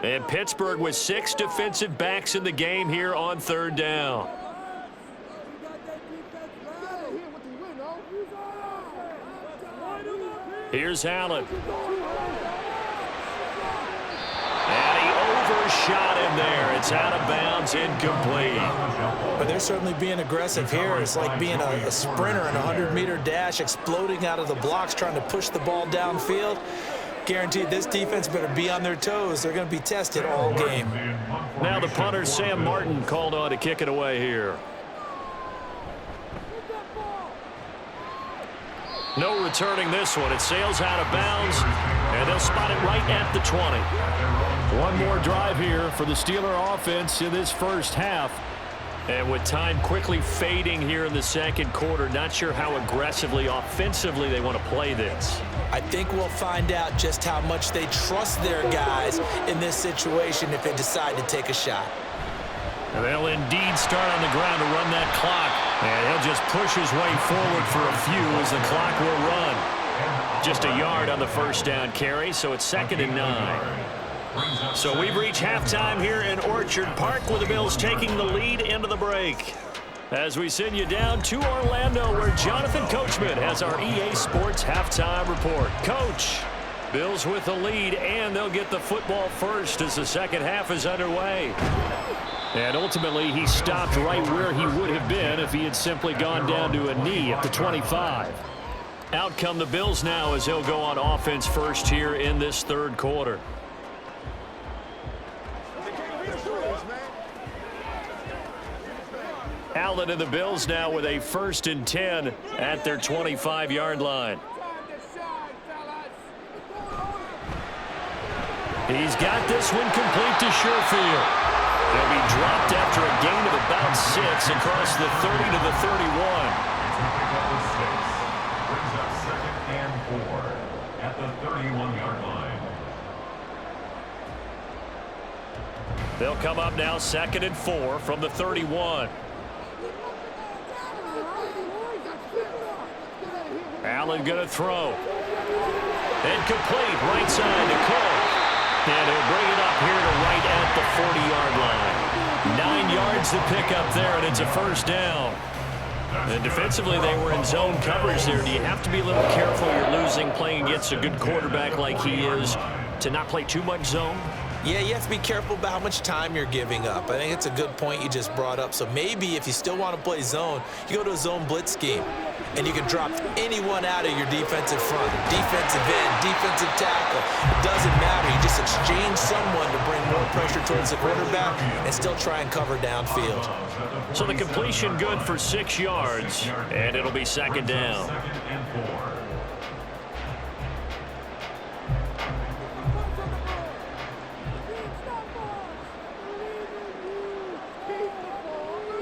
[SPEAKER 1] And Pittsburgh with 6 defensive backs in the game here on 3rd down. Here's Allen. And he overshot him there. It's out of bounds, incomplete.
[SPEAKER 4] But they're certainly being aggressive here. It's like being a sprinter in a 100-meter dash, exploding out of the blocks, trying to push the ball downfield. Guaranteed this defense better be on their toes. They're going to be tested all game.
[SPEAKER 1] Now the punter, Sam Martin, called on to kick it away here. No returning this one. It sails out of bounds, and they'll spot it right at the 20. One more drive here for the Steeler offense in this first half. And with time quickly fading here in the second quarter, not sure how aggressively, offensively they want to play this.
[SPEAKER 4] I think we'll find out just how much they trust their guys in this situation if they decide to take a shot.
[SPEAKER 1] And they'll indeed start on the ground to run that clock. And he'll just push his way forward for a few as the clock will run. Just a yard on the first down carry, so it's 2nd and 9. So we've reached halftime here in Orchard Park with the Bills taking the lead into the break. As we send you down to Orlando where Jonathan Coachman has our EA Sports halftime report. Coach, Bills with the lead, and they'll get the football first as the second half is underway. And ultimately, he stopped right where he would have been if he had simply gone down to a knee at the 25. Out come the Bills now as they'll go on offense first here in this third quarter. Allen and the Bills now with a 1st and 10 at their 25-yard line. He's got this one complete to Sherfield. They'll be dropped after a gain of about 6 across the 30 to the 31.
[SPEAKER 3] Brings up 2nd and 4 at the 31-yard line.
[SPEAKER 1] They'll come up now 2nd and 4 from the 31. Allen going to throw. Incomplete, right side to Cook. And he'll bring it up here to right at the 40-yard line. 9 yards to pick up there, and it's a first down. And defensively, they were in zone coverage there. Do you have to be a little careful? You're losing, playing against a good quarterback like he is, to not play too much zone?
[SPEAKER 4] Yeah, you have to be careful about how much time you're giving up. I think it's a good point you just brought up. So maybe if you still want to play zone, you go to a zone blitz scheme, and you can drop anyone out of your defensive front, defensive end, defensive tackle. It doesn't matter. You just exchange someone to bring more pressure towards the quarterback and still try and cover downfield.
[SPEAKER 1] So the completion good for 6 yards, and it'll be 2nd down.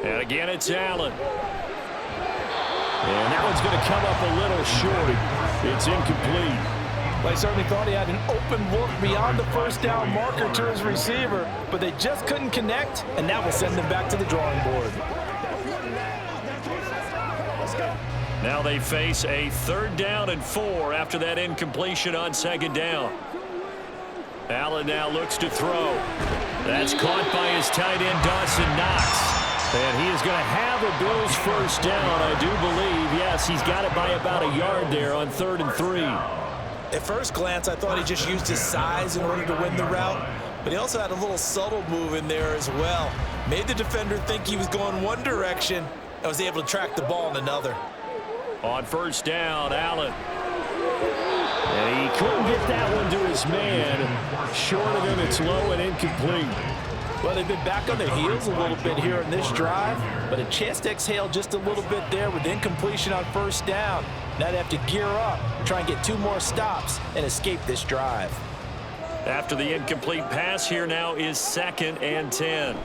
[SPEAKER 1] And again, it's Allen. And that one's going to come up a little short. It's incomplete.
[SPEAKER 5] Well, he certainly thought he had an open look beyond the first down marker to his receiver, but they just couldn't connect, and that will send them back to the drawing board.
[SPEAKER 1] Now they face a 3rd down and 4 after that incompletion on 2nd down. Allen now looks to throw. That's caught by his tight end, Dawson Knox. And he is going to have a Bills first down, I do believe. Yes, he's got it by about a yard there on 3rd and 3.
[SPEAKER 4] At first glance, I thought he just used his size in order to win the route, but he also had a little subtle move in there as well. Made the defender think he was going one direction and was able to track the ball in another.
[SPEAKER 1] On first down, Allen. And he couldn't get that one to his man. Short of him, it's low and incomplete.
[SPEAKER 5] Well, they've been back on their heels a little bit here in this drive, but a chance to exhale just a little bit there with incompletion on first down. Now they have to gear up, try and get 2 more stops, and escape this drive.
[SPEAKER 1] After the incomplete pass, here now is 2nd and 10.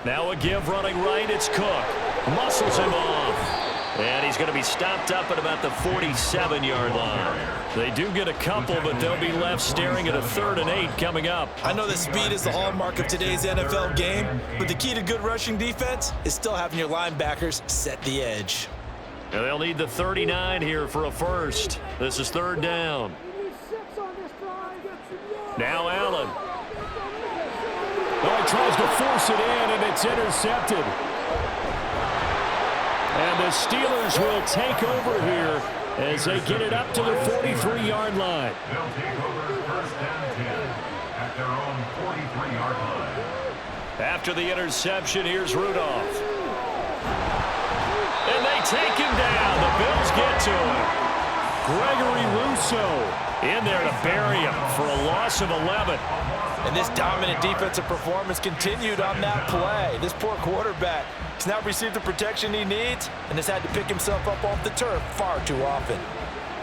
[SPEAKER 1] Now a give running right, it's Cook. Muscles him off. And he's going to be stopped up at about the 47-yard line. They do get a couple, but they'll be left staring at a 3rd and 8 coming up.
[SPEAKER 4] I know that speed is the hallmark of today's NFL game, but the key to good rushing defense is still having your linebackers set the edge.
[SPEAKER 1] And they'll need the 39 here for a first. This is 3rd down. Now Allen. Oh, he tries to force it in, and it's intercepted. And the Steelers will take over here as they get it up to the 43-yard line.
[SPEAKER 3] They'll take over 1st and 10 at their own 43-yard line.
[SPEAKER 1] After the interception, here's Rudolph. And they take him down. The Bills get to him. Gregory Rousseau in there to bury him for a loss of 11.
[SPEAKER 5] And this dominant defensive performance continued on that play. This poor quarterback has now received the protection he needs and has had to pick himself up off the turf far too often.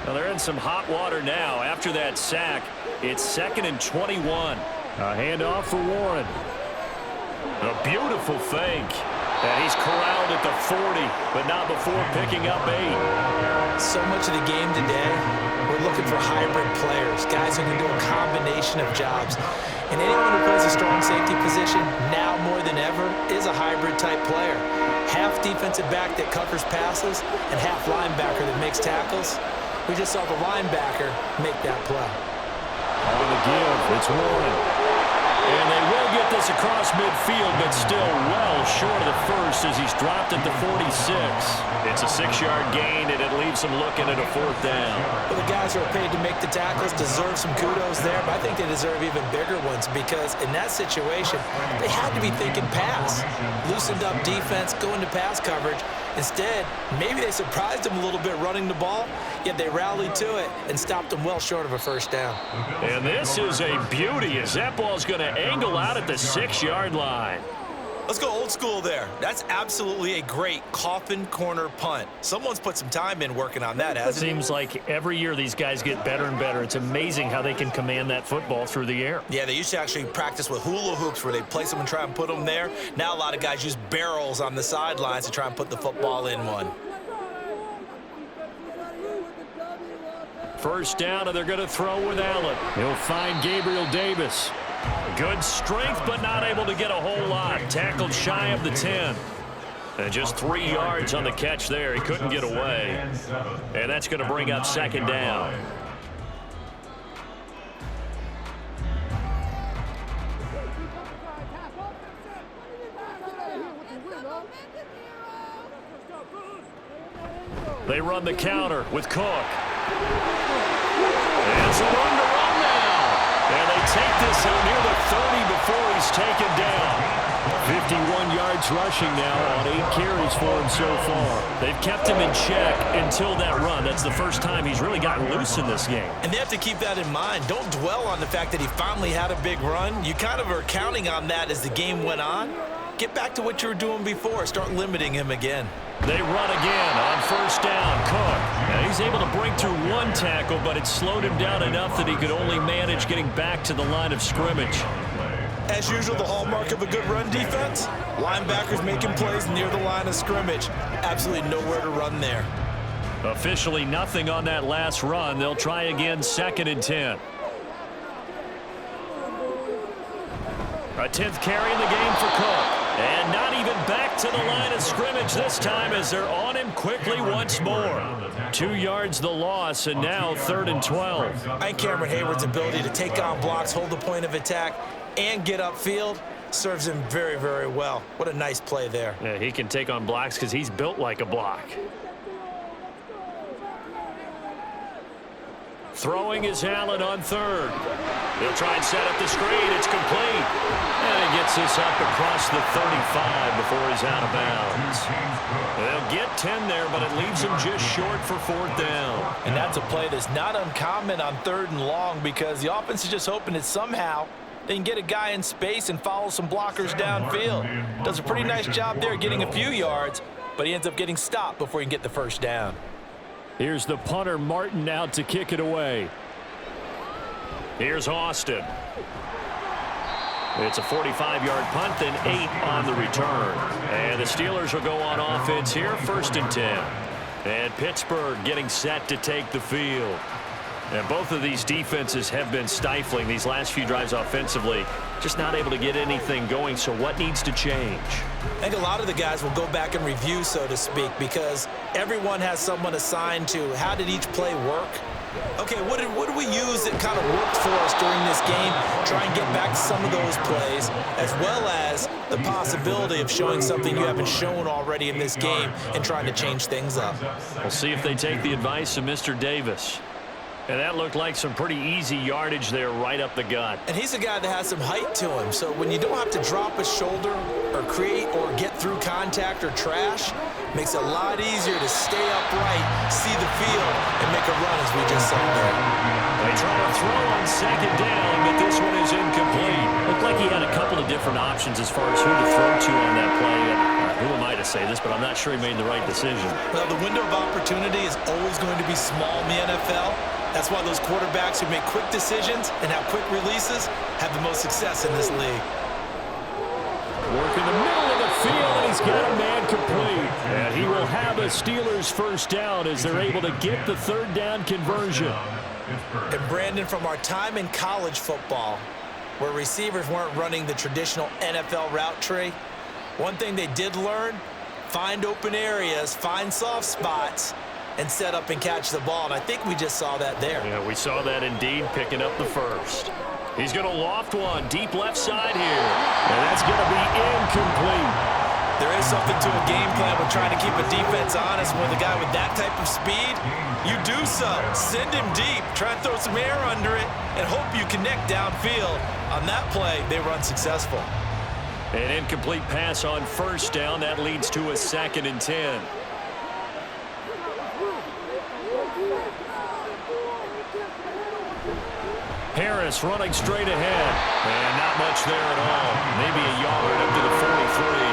[SPEAKER 1] Well, they're in some hot water now. After that sack, it's 2nd and 21. A handoff for Warren. A beautiful fake. And he's corralled at the 40, but not before picking up 8.
[SPEAKER 4] So much of the game today, we're looking for hybrid players, guys who can do a combination of jobs. And anyone who plays a strong safety position, now more than ever, is a hybrid-type player. Half defensive back that covers passes and half linebacker that makes tackles. We just saw the linebacker make that play.
[SPEAKER 1] On the give, it's Warren. And they will get this across midfield, but still well short of the first as he's dropped at the 46. It's a 6-yard gain, and it leaves him looking at a 4th down.
[SPEAKER 4] Well, the guys who are paid to make the tackles deserve some kudos there, but I think they deserve even bigger ones because in that situation, they had to be thinking pass. Loosened up defense, going to pass coverage. Instead, maybe they surprised him a little bit running the ball, yet they rallied to it and stopped him well short of a first down.
[SPEAKER 1] And this is a beauty as that ball's going to angle out at the 6-yard line.
[SPEAKER 4] Let's go old school there. That's absolutely a great coffin corner punt. Someone's put some time in working on that, hasn't it?
[SPEAKER 1] Seems like every year these guys get better and better. It's amazing how they can command that football through the air.
[SPEAKER 4] Yeah, they used to actually practice with hula hoops where they place them and try and put them there. Now a lot of guys use barrels on the sidelines to try and put the football in one.
[SPEAKER 1] First down, and they're going to throw with Allen. He'll find Gabriel Davis. Good strength, but not able to get a whole lot. Tackled shy of the 10. And just 3 yards on the catch there. He couldn't get away. And that's going to bring up 2nd down. They run the counter with Cook. It's a run to run now. And they take this out near the 30 before he's taken down. 51 yards rushing now on 8 carries for him so far. They've kept him in check until that run. That's the first time he's really gotten loose in this game.
[SPEAKER 4] And they have to keep that in mind. Don't dwell on the fact that he finally had a big run. You kind of are counting on that as the game went on. Get back to what you were doing before. Start limiting him again.
[SPEAKER 1] They run again on first down. Cook. Now he's able to break through 1 tackle, but it slowed him down enough that he could only manage getting back to the line of scrimmage.
[SPEAKER 4] As usual, the hallmark of a good run defense, linebackers making plays near the line of scrimmage. Absolutely nowhere to run there.
[SPEAKER 1] Officially nothing on that last run. They'll try again 2nd and 10. A 10th carry in the game for Cook. And not even back to the line of scrimmage this time as they're on him quickly once more. 2 yards the loss, and now 3rd and 12.
[SPEAKER 4] I think Cameron Hayward's ability to take on blocks, hold the point of attack, and get upfield, Serves him very, very well. What a nice play there.
[SPEAKER 1] Yeah, he can take on blocks because he's built like a block. Throwing is Allen on third. He'll try and set up the screen. It's complete. And he gets this up across the 35 before he's out of bounds. They'll get 10 there, but it leaves him just short for fourth down.
[SPEAKER 5] And that's a play that's not uncommon on 3rd and long because the offense is just hoping that somehow they can get a guy in space and follow some blockers downfield. Does a pretty nice job there getting a few yards, but he ends up getting stopped before he can get the first down.
[SPEAKER 1] Here's the punter, Martin, out to kick it away. Here's Austin. It's a 45-yard punt, then 8 on the return. And the Steelers will go on offense here, 1st and 10. And Pittsburgh getting set to take the field. And both of these defenses have been stifling these last few drives offensively. Just not able to get anything going, so what needs to change?
[SPEAKER 4] I think a lot of the guys will go back and review, so to speak, because everyone has someone assigned to how did each play work. Okay, what did we use that kind of worked for us during this game? Try and get back to some of those plays, as well as the possibility of showing something you haven't shown already in this game and trying to change things up.
[SPEAKER 1] We'll see if they take the advice of Mr. Davis. And that looked like some pretty easy yardage there right up the gut.
[SPEAKER 4] And he's a guy that has some height to him, so when you don't have to drop a shoulder or create or get through contact or trash, makes it a lot easier to stay upright, see the field, and make a run as we just saw there.
[SPEAKER 1] They try to throw on 2nd down, but this one is incomplete. Looked like he had a couple of different options as far as who to throw to on that play. And who am I to say this, but I'm not sure he made the right decision.
[SPEAKER 4] Well, the window of opportunity is always going to be small in the NFL. That's why those quarterbacks who make quick decisions and have quick releases have the most success in this league.
[SPEAKER 1] Work in the middle of the field, and he's got a man complete. And he will have a Steelers first down as they're able to get the 3rd down conversion.
[SPEAKER 4] And Brandon, from our time in college football, where receivers weren't running the traditional NFL route tree, one thing they did learn, find open areas, find soft spots, and set up and catch the ball. And I think we just saw that there.
[SPEAKER 1] Yeah, we saw that indeed, picking up the first. He's going to loft one deep left side here. And that's going to be incomplete.
[SPEAKER 4] There is something to a game plan with trying to keep a defense honest. With a guy with that type of speed, you do so. Send him deep, try and throw some air under it, and hope you connect downfield. On that play, they were unsuccessful.
[SPEAKER 1] An incomplete pass on 1st down. That leads to a 2nd and 10. Harris running straight ahead. And not much there at all. Maybe a yard up to the 43.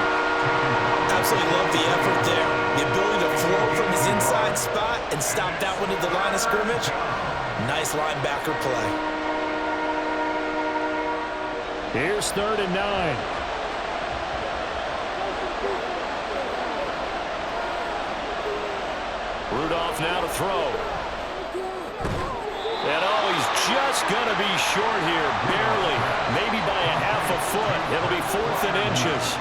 [SPEAKER 4] Absolutely love the effort there. The ability to flow from his inside spot and stop that one at the line of scrimmage. Nice linebacker play.
[SPEAKER 1] Here's 3rd and 9. Rudolph now to throw. And he's just going to be short here, barely, maybe by a half a foot. It'll be 4th and inches.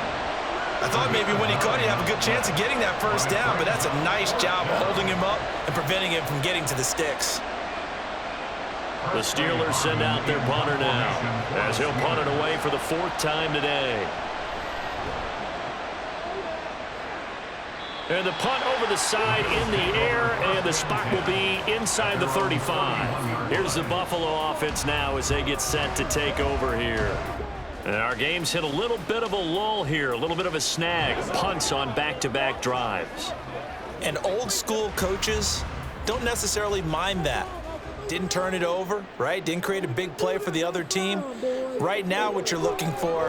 [SPEAKER 4] I thought maybe when he caught, he'd have a good chance of getting that first down, but that's a nice job holding him up and preventing him from getting to the sticks.
[SPEAKER 1] The Steelers send out their punter now, as he'll punt it away for the 4th time today. And the punt over the side in the air, and the spot will be inside the 35. Here's the Buffalo offense now as they get set to take over here. And our game's hit a little bit of a lull here, a little bit of a snag. Punts on back-to-back drives.
[SPEAKER 4] And old school coaches don't necessarily mind that. Didn't turn it over, right? Didn't create a big play for the other team. Right now what you're looking for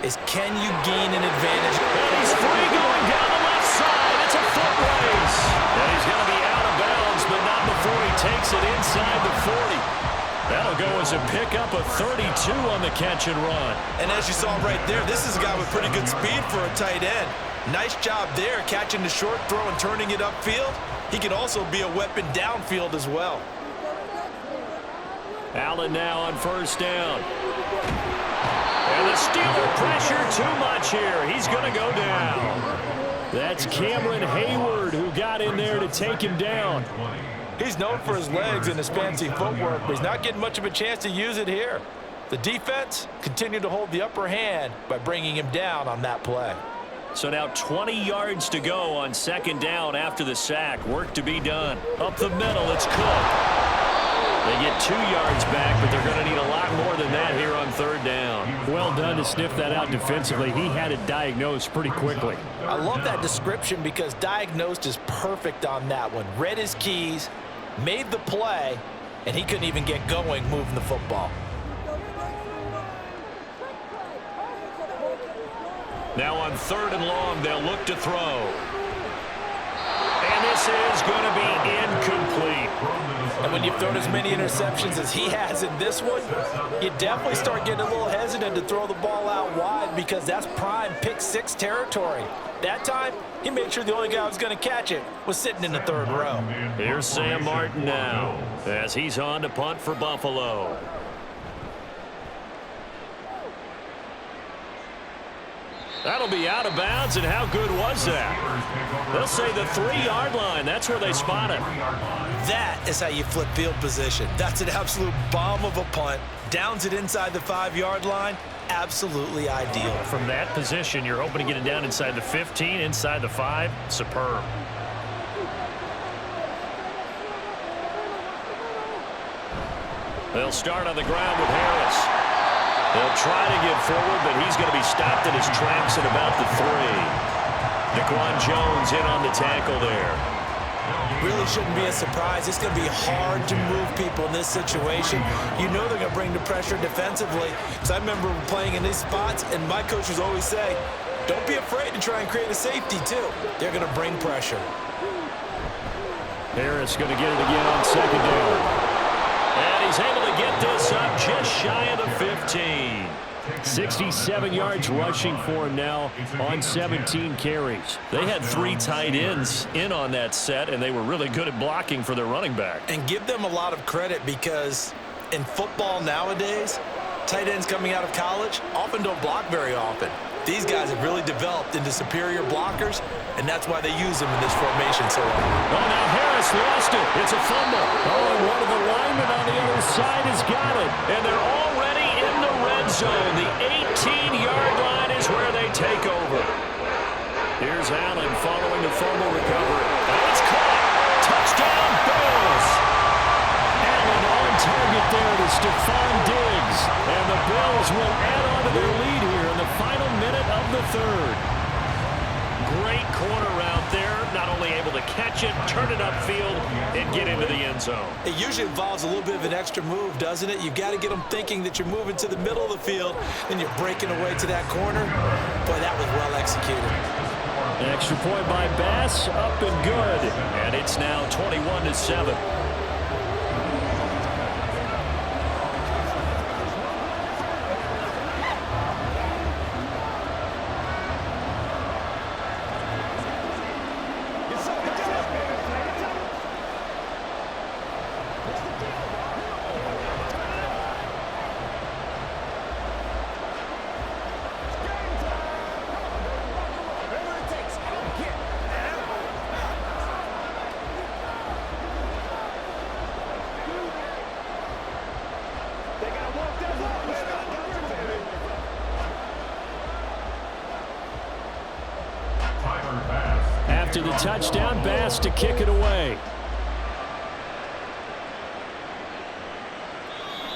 [SPEAKER 4] is can you gain an advantage?
[SPEAKER 1] And he's free going down the left side. It's a foot race. And he's going to be out of bounds, but not before he takes it inside the 40. That'll go as a pickup of 32 on the catch and run.
[SPEAKER 4] And as you saw right there, this is a guy with pretty good speed for a tight end. Nice job there, catching the short throw and turning it upfield. He can also be a weapon downfield as well.
[SPEAKER 1] Allen now on 1st down. And the Steeler pressure too much here. He's going to go down. That's Cameron Hayward who got in there to take him down.
[SPEAKER 5] He's known for his legs and his fancy footwork, but he's not getting much of a chance to use it here. The defense continued to hold the upper hand by bringing him down on that play.
[SPEAKER 1] So now 20 yards to go on second down after the sack. Work to be done. Up the middle, it's Cook. They get 2 yards back, but they're going to need a lot more than that here on third down.
[SPEAKER 6] Well done to sniff that out defensively. He had it diagnosed pretty quickly.
[SPEAKER 5] I love that description because diagnosed is perfect on that one. Read his keys, made the play, and he couldn't even get going moving the football.
[SPEAKER 1] Now on third and long, they'll look to throw. And this is going to be incomplete.
[SPEAKER 5] And when you've thrown as many interceptions as he has in this one, you definitely start getting a little hesitant to throw the ball out wide because that's prime pick six territory. That time, he made sure the only guy who was going to catch it was sitting in the third row.
[SPEAKER 1] Here's Sam Martin now as he's on to punt for Buffalo. That'll be out of bounds, and how good was that? They'll say the 3-yard line. That's where they spot it.
[SPEAKER 4] That is how you flip field position. That's an absolute bomb of a punt. Downs it inside the 5-yard line. Absolutely ideal.
[SPEAKER 6] From that position, you're hoping to get it down inside the 15, inside the 5. Superb.
[SPEAKER 1] They'll start on the ground with Harris. They'll try to get forward, but he's going to be stopped in his tracks at about the 3. Daquan Jones in on the tackle there.
[SPEAKER 4] Really shouldn't be a surprise. It's going to be hard to move people in this situation. You know they're going to bring the pressure defensively. Because I remember playing in these spots, and my coaches always say, don't be afraid to try and create a safety, too. They're going to bring pressure.
[SPEAKER 6] Harris going to get it again on second down.
[SPEAKER 1] And he's able to get this up just shy of the 15.
[SPEAKER 6] 67 yards rushing for him now on 17 carries.
[SPEAKER 1] They had 3 tight ends in on that set, and they were really good at blocking for their running back.
[SPEAKER 4] And give them a lot of credit because in football nowadays, tight ends coming out of college often don't block very often. These guys have really developed into superior blockers, and that's why they use them in this formation so well.
[SPEAKER 1] Oh, now Harris lost it. It's a fumble.
[SPEAKER 6] Oh, and one of the linemen on the other side has got it.
[SPEAKER 1] And they're already in the red zone. The 18-yard line is where they take over. Here's Allen following the fumble recovery. And it's caught. Touchdown, Bills.
[SPEAKER 6] Allen on target there to Stephon Diggs. And the Bills will add on to their lead here in the final minute of the third.
[SPEAKER 1] Great corner route there. Not only able to catch it, turn it upfield, and get into the end zone.
[SPEAKER 4] It usually involves a little bit of an extra move, doesn't it? You've got to get them thinking that you're moving to the middle of the field, and you're breaking away to that corner. Boy, that was well executed.
[SPEAKER 6] An extra point by Bass, up and good.
[SPEAKER 1] And it's now 21-7.
[SPEAKER 6] After the touchdown, Bass to kick it away.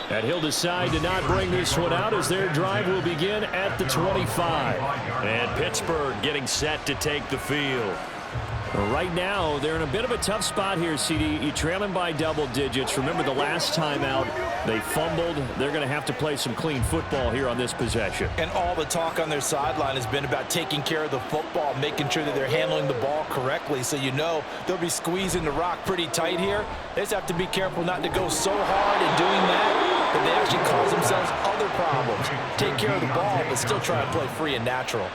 [SPEAKER 6] And he'll decide to not bring this one out as their drive will begin at the 25.
[SPEAKER 1] And Pittsburgh getting set to take the field.
[SPEAKER 6] Right now, they're in a bit of a tough spot here, CD. You trail them by double digits. Remember the last time out, they fumbled. They're going to have to play some clean football here on this possession.
[SPEAKER 5] And all the talk on their sideline has been about taking care of the football, making sure that they're handling the ball correctly. So you know they'll be squeezing the rock pretty tight here. They just have to be careful not to go so hard in doing that they actually cause themselves other problems. Take care of the ball, but still try to play free and natural.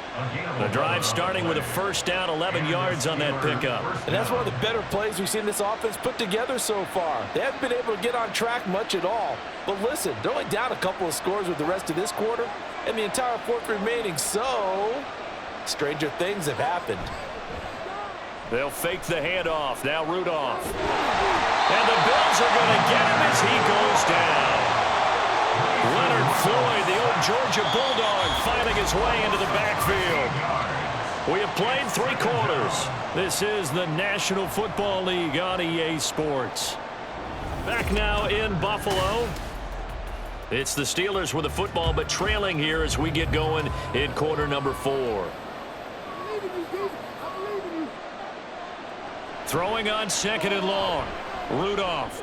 [SPEAKER 1] The drive starting with a first down, 11 yards on that pickup.
[SPEAKER 5] And that's one of the better plays we've seen this offense put together so far. They haven't been able to get on track much at all. But listen, they're only down a couple of scores with the rest of this quarter and the entire fourth remaining. So, stranger things have happened.
[SPEAKER 1] They'll fake the handoff. Now Rudolph. And the Bills are going to get him as he goes down. Leonard Georgia Bulldog finding his way into the backfield. We have played 3 quarters. This is the National Football League on EA Sports. Back now in Buffalo. It's the Steelers with the football, but trailing here as we get going in quarter number 4. Throwing on 2nd and long. Rudolph.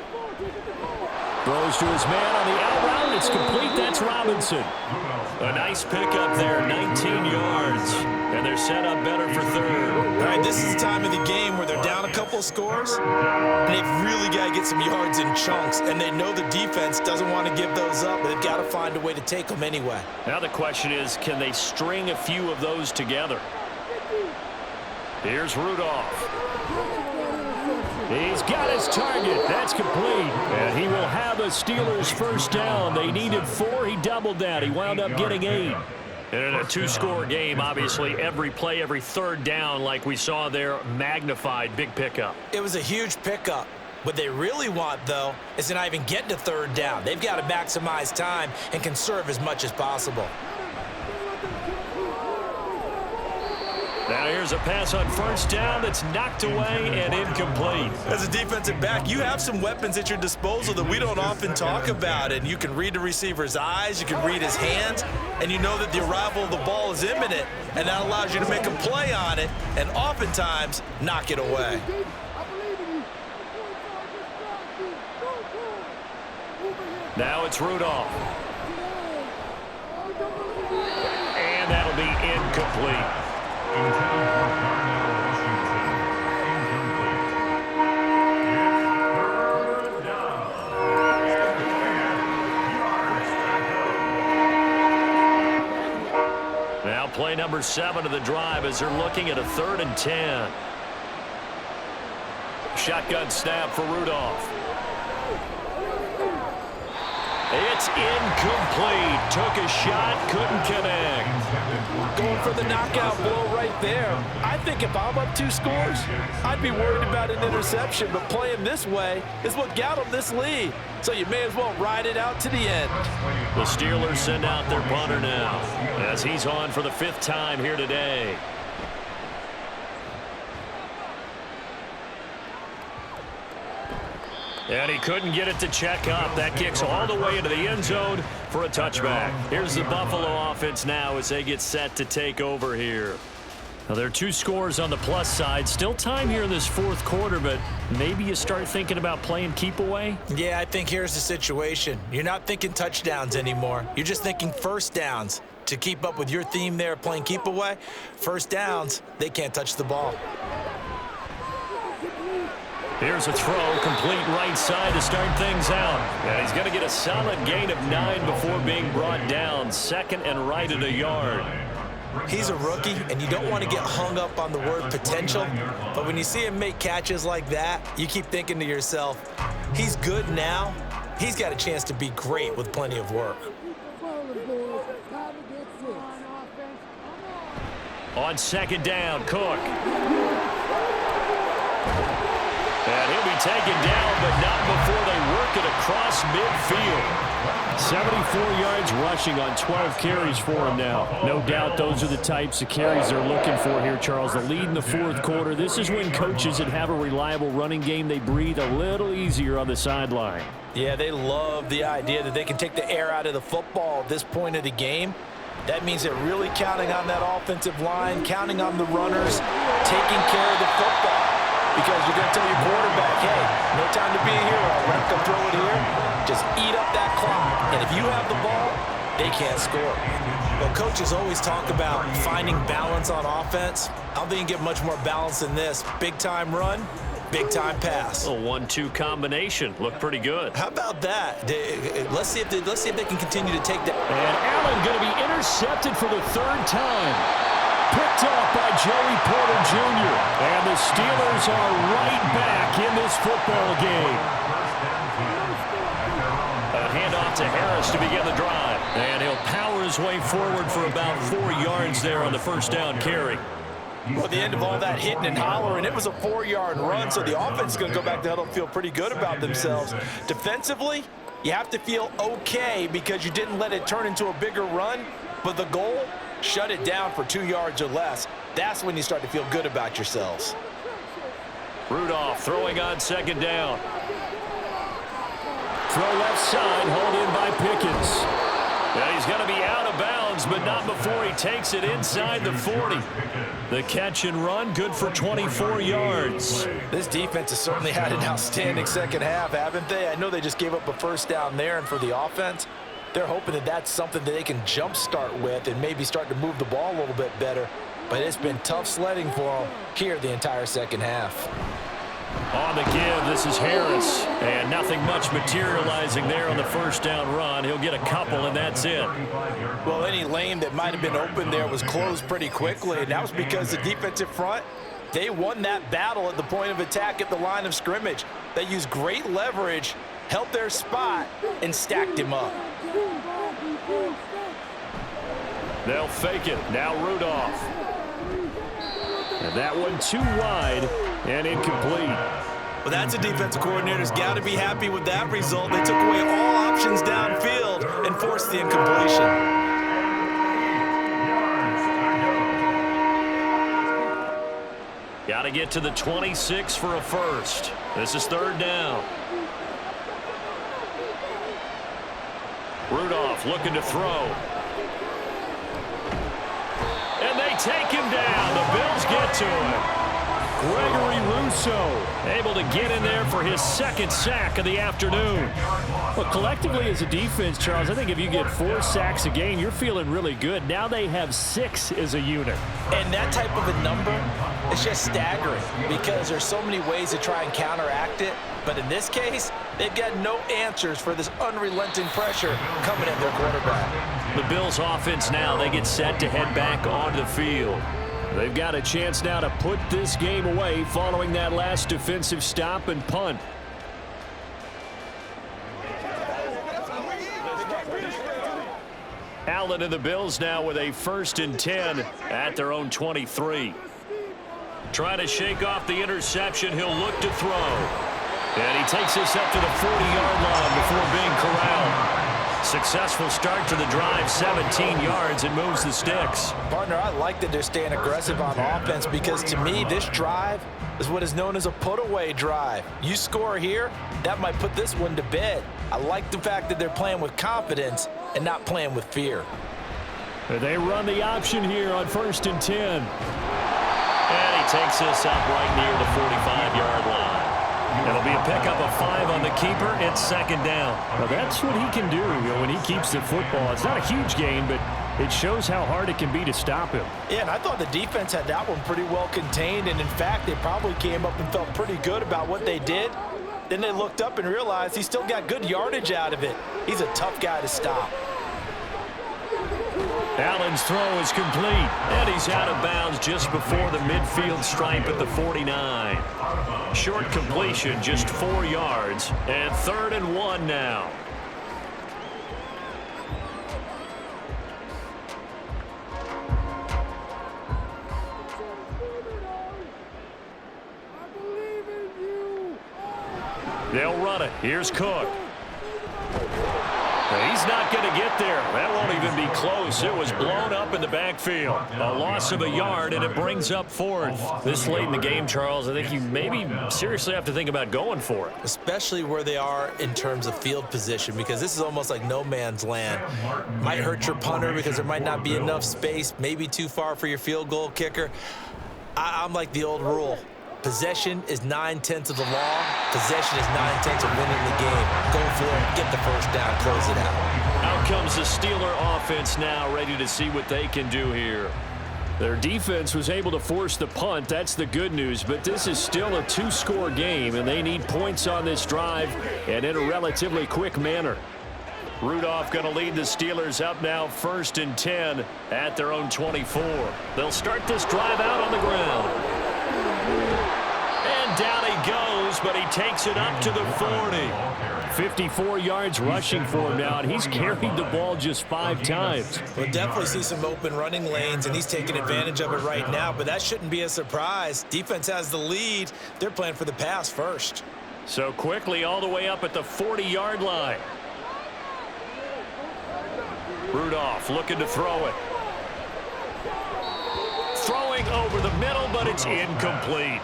[SPEAKER 1] Throws to his man on the out route. It's complete. That's Robinson. A nice pickup there, 19 yards. And they're set up better for 3rd.
[SPEAKER 4] All right, this is the time of the game where they're down a couple of scores, and they've really got to get some yards in chunks, and they know the defense doesn't want to give those up, but they've got to find a way to take them anyway.
[SPEAKER 1] Now the question is, can they string a few of those together? Here's Rudolph. He's got his target. That's complete. And he will have a Steelers first down. They needed 4. He doubled that. He wound up getting 8. And in a 2-score game, obviously, every play, every 3rd down, like we saw there, magnified. Big pickup.
[SPEAKER 4] It was a huge pickup. What they really want, though, is to not even get to 3rd down. They've got to maximize time and conserve as much as possible.
[SPEAKER 1] Now here's a pass on 1st down that's knocked away and incomplete.
[SPEAKER 4] As a defensive back, you have some weapons at your disposal that we don't often talk about, and you can read the receiver's eyes, you can read his hands, and you know that the arrival of the ball is imminent, and that allows you to make a play on it and oftentimes knock it away.
[SPEAKER 1] Now it's Rudolph. And that'll be incomplete.
[SPEAKER 3] Intended for Darnell Washington. Incomplete. It's 3rd down.
[SPEAKER 1] Now play number 7 of the drive as they're looking at a 3rd and 10. Shotgun snap for Rudolph. It's incomplete. Took a shot, couldn't connect.
[SPEAKER 5] Going for the knockout blow right there. I think if I'm up 2 scores, I'd be worried about an interception, but playing this way is what got them this lead. So you may as well ride it out to the end.
[SPEAKER 1] The Steelers send out their punter now as he's on for the 5th time here today. And he couldn't get it to check up. That kicks all the way into the end zone for a touchback. Here's the Buffalo offense now as they get set to take over here. Now, there are 2 scores on the plus side. Still time here in this 4th quarter, but maybe you start thinking about playing keep away?
[SPEAKER 4] Yeah, I think here's the situation. You're not thinking touchdowns anymore. You're just thinking 1st downs. To keep up with your theme there, playing keep away, 1st downs, they can't touch the ball.
[SPEAKER 1] Here's a throw, complete right side to start things out. And he's going to get a solid gain of 9 before being brought down. 2nd and right at a yard.
[SPEAKER 4] He's a rookie, and you don't want to get hung up on the word potential. But when you see him make catches like that, you keep thinking to yourself, he's good now. He's got a chance to be great with plenty of work.
[SPEAKER 1] On 2nd down, Cook. And he'll be taken down, but not before they work it across midfield.
[SPEAKER 6] 74 yards rushing on 12 carries for him now. No doubt those are the types of carries they're looking for here, Charles. The lead in the 4th quarter. This is when coaches that have a reliable running game, they breathe a little easier on the sideline.
[SPEAKER 4] Yeah, they love the idea that they can take the air out of the football at this point of the game. That means they're really counting on that offensive line, counting on the runners, taking care of the football. Because you're going to tell your quarterback, hey, no time to be a hero. We're not going to throw it here. Just eat up that clock. And if you have the ball, they can't score. Well, coaches always talk about finding balance on offense. I don't think you can get much more balance than this. Big-time run, big-time pass.
[SPEAKER 1] A 1-2 combination. Looked pretty good.
[SPEAKER 4] How about that? Let's see if they can continue to take that.
[SPEAKER 6] And Allen going to be intercepted for the 3rd time. Picked off by Joey Porter Jr. And the Steelers are right back in this football game.
[SPEAKER 1] A handoff to Harris to begin the drive. And he'll power his way forward for about 4 yards there on the 1st down carry.
[SPEAKER 5] Well, at the end of all that hitting and hollering, it was a 4-yard run, so the offense is going to go back to huddle and feel pretty good about themselves. Defensively,
[SPEAKER 2] You have to feel okay because you didn't let it turn into a bigger run, but the goal, shut it down for 2 yards or less. That's when you start to feel good about yourselves.
[SPEAKER 1] Rudolph throwing on second down. Throw left side, hauled in by Pickens. Yeah, he's going to be out of bounds, but not before he takes it inside the 40. The catch and run, good for 24 yards.
[SPEAKER 2] This defense has certainly had an outstanding second half, haven't they? I know they just gave up a first down there, and for the offense, they're hoping that that's something that they can jumpstart with and maybe start to move the ball a little bit better. But it's been tough sledding for them here the entire second half.
[SPEAKER 1] On the give, this is Harris. And nothing much materializing there on the first down run. He'll get a couple, and that's it.
[SPEAKER 2] Well, any lane that might have been open there was closed pretty quickly, and that was because the defensive front, they won that battle at the point of attack at the line of scrimmage. They used great leverage, held their spot, and stacked him up.
[SPEAKER 1] They'll fake it. Now Rudolph. And that one too wide and incomplete.
[SPEAKER 5] Well, that's a defensive coordinator's got to be happy with that result. They took away all options downfield and forced the incompletion.
[SPEAKER 1] Got to get to the 26 for a first. This is third down. Rudolph looking to throw. And they take him down. The Bills get to him. Gregory Rousseau able to get in there for his second sack of the afternoon.
[SPEAKER 6] Well, collectively as a defense, Charles, I think if you get 4 sacks a game, you're feeling really good. Now they have 6 as a unit.
[SPEAKER 2] And that type of a number is just staggering because there's so many ways to try and counteract it. But in this case, they've got no answers for this unrelenting pressure coming at their quarterback.
[SPEAKER 1] The Bills offense now, they get set to head back onto the field.
[SPEAKER 6] They've got a chance now to put this game away following that last defensive stop and punt.
[SPEAKER 1] Allen and the Bills now with a 1st and 10 at their own 23. Trying to shake off the interception. He'll look to throw. And he takes this up to the 40-yard line before being corralled. Successful start to the drive, 17 yards, and moves the sticks.
[SPEAKER 2] Partner, I like that they're staying aggressive on offense because to me, this drive is what is known as a put-away drive. You score here, that might put this one to bed. I like the fact that they're playing with confidence and not playing with fear.
[SPEAKER 6] They run the option here on 1st and 10.
[SPEAKER 1] And he takes this up right near the 45-yard line. It'll be a pickup of 5 on the keeper. It's second down.
[SPEAKER 6] Well, that's what he can do when he keeps the football. It's not a huge gain, but it shows how hard it can be to stop him.
[SPEAKER 2] Yeah, and I thought the defense had that one pretty well contained, and in fact, they probably came up and felt pretty good about what they did. Then they looked up and realized he still got good yardage out of it. He's a tough guy to stop.
[SPEAKER 1] Allen's throw is complete, and he's out of bounds just before the midfield stripe at the 49. Short completion, just 4 yards, and 3rd and 1 now. They'll run it. Here's Cook. He's not going to get there. That won't even be close. It was blown up in the backfield. A loss of a yard, and it brings up 4th. This late in the game, Charles, I think you maybe seriously have to think about going for it.
[SPEAKER 5] Especially where they are in terms of field position, because this is almost like no man's land. Might hurt your punter because there might not be enough space, maybe too far for your field goal kicker. I'm like the old rule. Possession is 9/10 of the law. Possession is 9/10 of winning the game. Go for it, get the first down, close it out.
[SPEAKER 1] Out comes the Steeler offense now, ready to see what they can do here.
[SPEAKER 6] Their defense was able to force the punt. That's the good news, but this is still a 2-score game, and they need points on this drive and in a relatively quick manner.
[SPEAKER 1] Rudolph going to lead the Steelers up now 1st and 10 at their own 24. They'll start this drive out on the ground. And down he goes, but he takes it up to the 40.
[SPEAKER 6] 54 yards rushing for him now, and he's carried the ball just 5 times.
[SPEAKER 5] We'll definitely see some open running lanes, and he's taking advantage of it right now, but that shouldn't be a surprise. Defense has the lead. They're playing for the pass first.
[SPEAKER 1] So quickly all the way up at the 40-yard line. Rudolph looking to throw it. Throwing over the middle, but it's incomplete.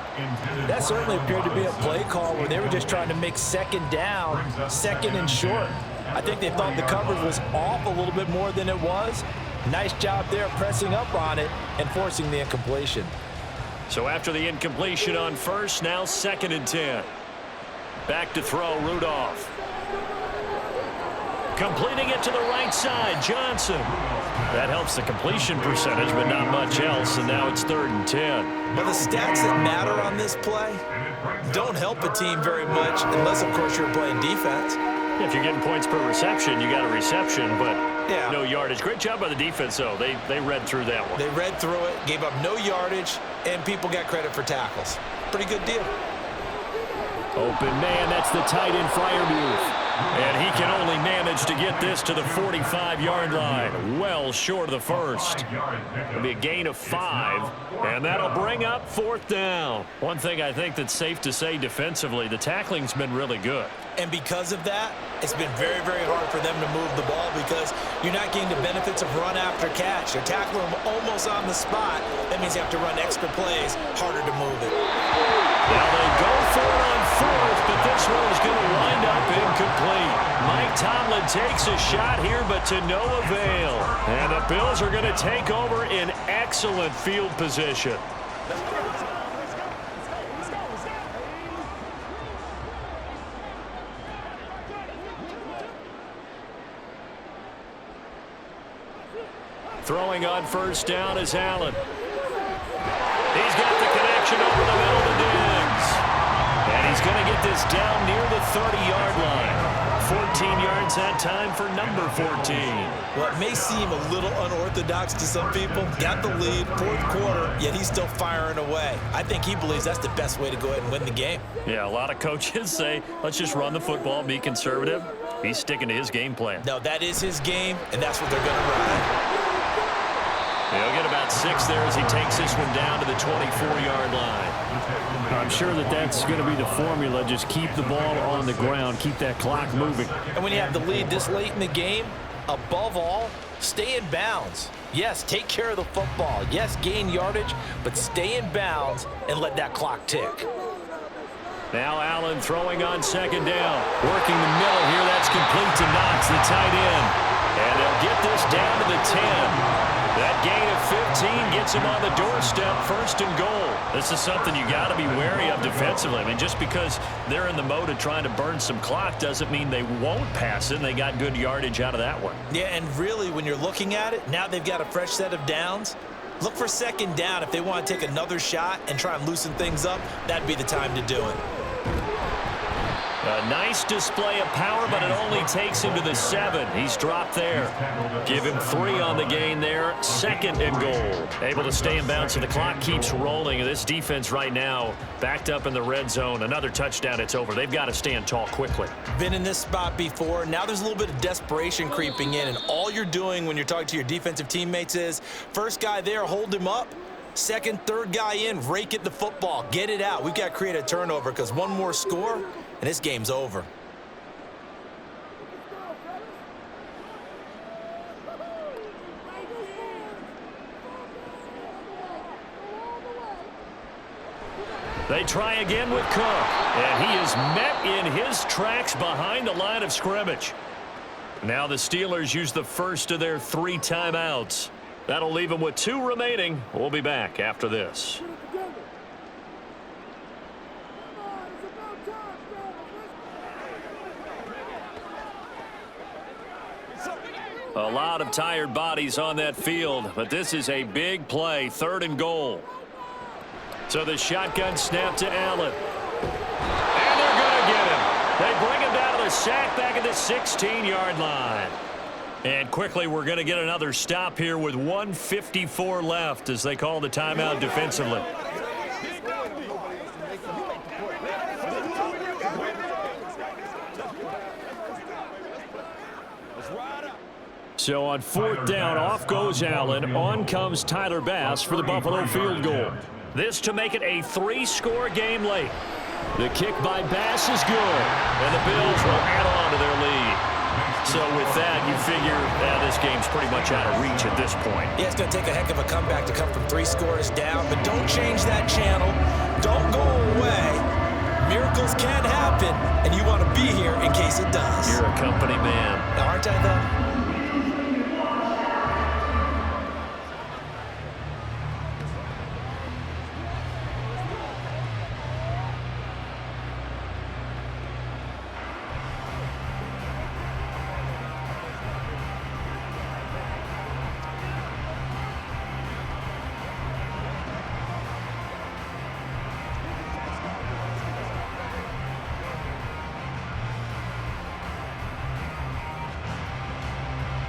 [SPEAKER 5] That certainly appeared to be a play call where they were just trying to make second down, second and short. I think they thought the coverage was off a little bit more than it was. Nice job there pressing up on it and forcing the incompletion.
[SPEAKER 1] So after the incompletion on first, now 2nd and 10. Back to throw, Rudolph. Completing it to the right side, Johnson. That helps the completion percentage, but not much else, and now it's 3rd and 10.
[SPEAKER 4] But the stats that matter on this play don't help a team very much unless, of course, you're playing defense.
[SPEAKER 1] If you're getting points per reception, you got a reception, but
[SPEAKER 4] Yeah.
[SPEAKER 1] no yardage. Great job by the defense, though. They read through that one.
[SPEAKER 4] They read through it, gave up no yardage, and people got credit for tackles. Pretty good deal.
[SPEAKER 1] Open man, that's the tight end Freiermuth. And he can only manage to get this to the 45-yard line. Well short of the first. It'll be a gain of 5, and that'll bring up 4th down. One thing I think that's safe to say defensively, the tackling's been really good.
[SPEAKER 4] And because of that, it's been very, very hard for them to move the ball because you're not getting the benefits of run after catch. You're tackling them almost on the spot. That means you have to run extra plays, harder to move it.
[SPEAKER 1] Now they go for it on 4th, but this one is going to wind up incomplete. Mike Tomlin takes a shot here, but to no avail. And the Bills are going to take over in excellent field position. Throwing on first down is Allen. He's got the connection over the middle to Diggs. And he's going to get this down near the 30-yard line. 14 yards that time for number 14.
[SPEAKER 4] Well, it may seem a little unorthodox to some people. Got the lead, 4th quarter, yet he's still firing away. I think he believes that's the best way to go ahead and win the game.
[SPEAKER 1] Yeah, a lot of coaches say, let's just run the football, be conservative. He's sticking to his game plan.
[SPEAKER 4] No, that is his game, and that's what they're going to run.
[SPEAKER 1] He'll get about 6 there as he takes this one down to the 24-yard line.
[SPEAKER 6] I'm sure that's going to be the formula. Just keep the ball on the ground, keep that clock moving.
[SPEAKER 5] And when you have the lead this late in the game, above all, stay in bounds. Yes, take care of the football. Yes, gain yardage, but stay in bounds and let that clock tick.
[SPEAKER 1] Now Allen throwing on 2nd down. Working the middle here. That's complete to Knox, the tight end. And they'll get this down to the 10. That gain of 15 gets him on the doorstep, 1st and goal. This is something you got to be wary of defensively. I mean, just because they're in the mode of trying to burn some clock doesn't mean they won't pass it, and they got good yardage out of that one.
[SPEAKER 4] Yeah, and really, when you're looking at it, now they've got a fresh set of downs. Look for 2nd down. If they want to take another shot and try and loosen things up, that'd be the time to do it.
[SPEAKER 1] A nice display of power, but it only takes him to the 7. He's dropped there. Give him 3 on the gain there. 2nd and goal. Able to stay in bounds, so the clock keeps rolling. This defense right now backed up in the red zone. Another touchdown, it's over. They've got to stand tall quickly.
[SPEAKER 4] Been in this spot before. Now there's a little bit of desperation creeping in, and all you're doing when you're talking to your defensive teammates is, first guy there, hold him up. 2nd, 3rd guy in, rake at the football. Get it out. We've got to create a turnover because one more score, and this game's over.
[SPEAKER 1] They try again with Cook, and he is met in his tracks behind the line of scrimmage. Now the Steelers use the first of their 3 timeouts. That'll leave them with 2 remaining. We'll be back after this. A lot of tired bodies on that field, but this is a big play, 3rd and goal. So the shotgun snap to Allen. And they're going to get him. They bring him down to the sack back at the 16-yard line. And quickly, we're going to get another stop here with 1:54 left as they call the timeout defensively. So on 4th down, off goes Allen. On comes Tyler Bass for the Buffalo field goal. This to make it a 3-score game late. The kick by Bass is good, and the Bills will add on to their lead. So with that, you figure this game's pretty much out of reach at this point.
[SPEAKER 4] Yeah, it's going to take a heck of a comeback to come from 3 scores down, but don't change that channel. Don't go away. Miracles can happen, and you want to be here in case it does.
[SPEAKER 1] You're a company man.
[SPEAKER 4] Aren't I, though?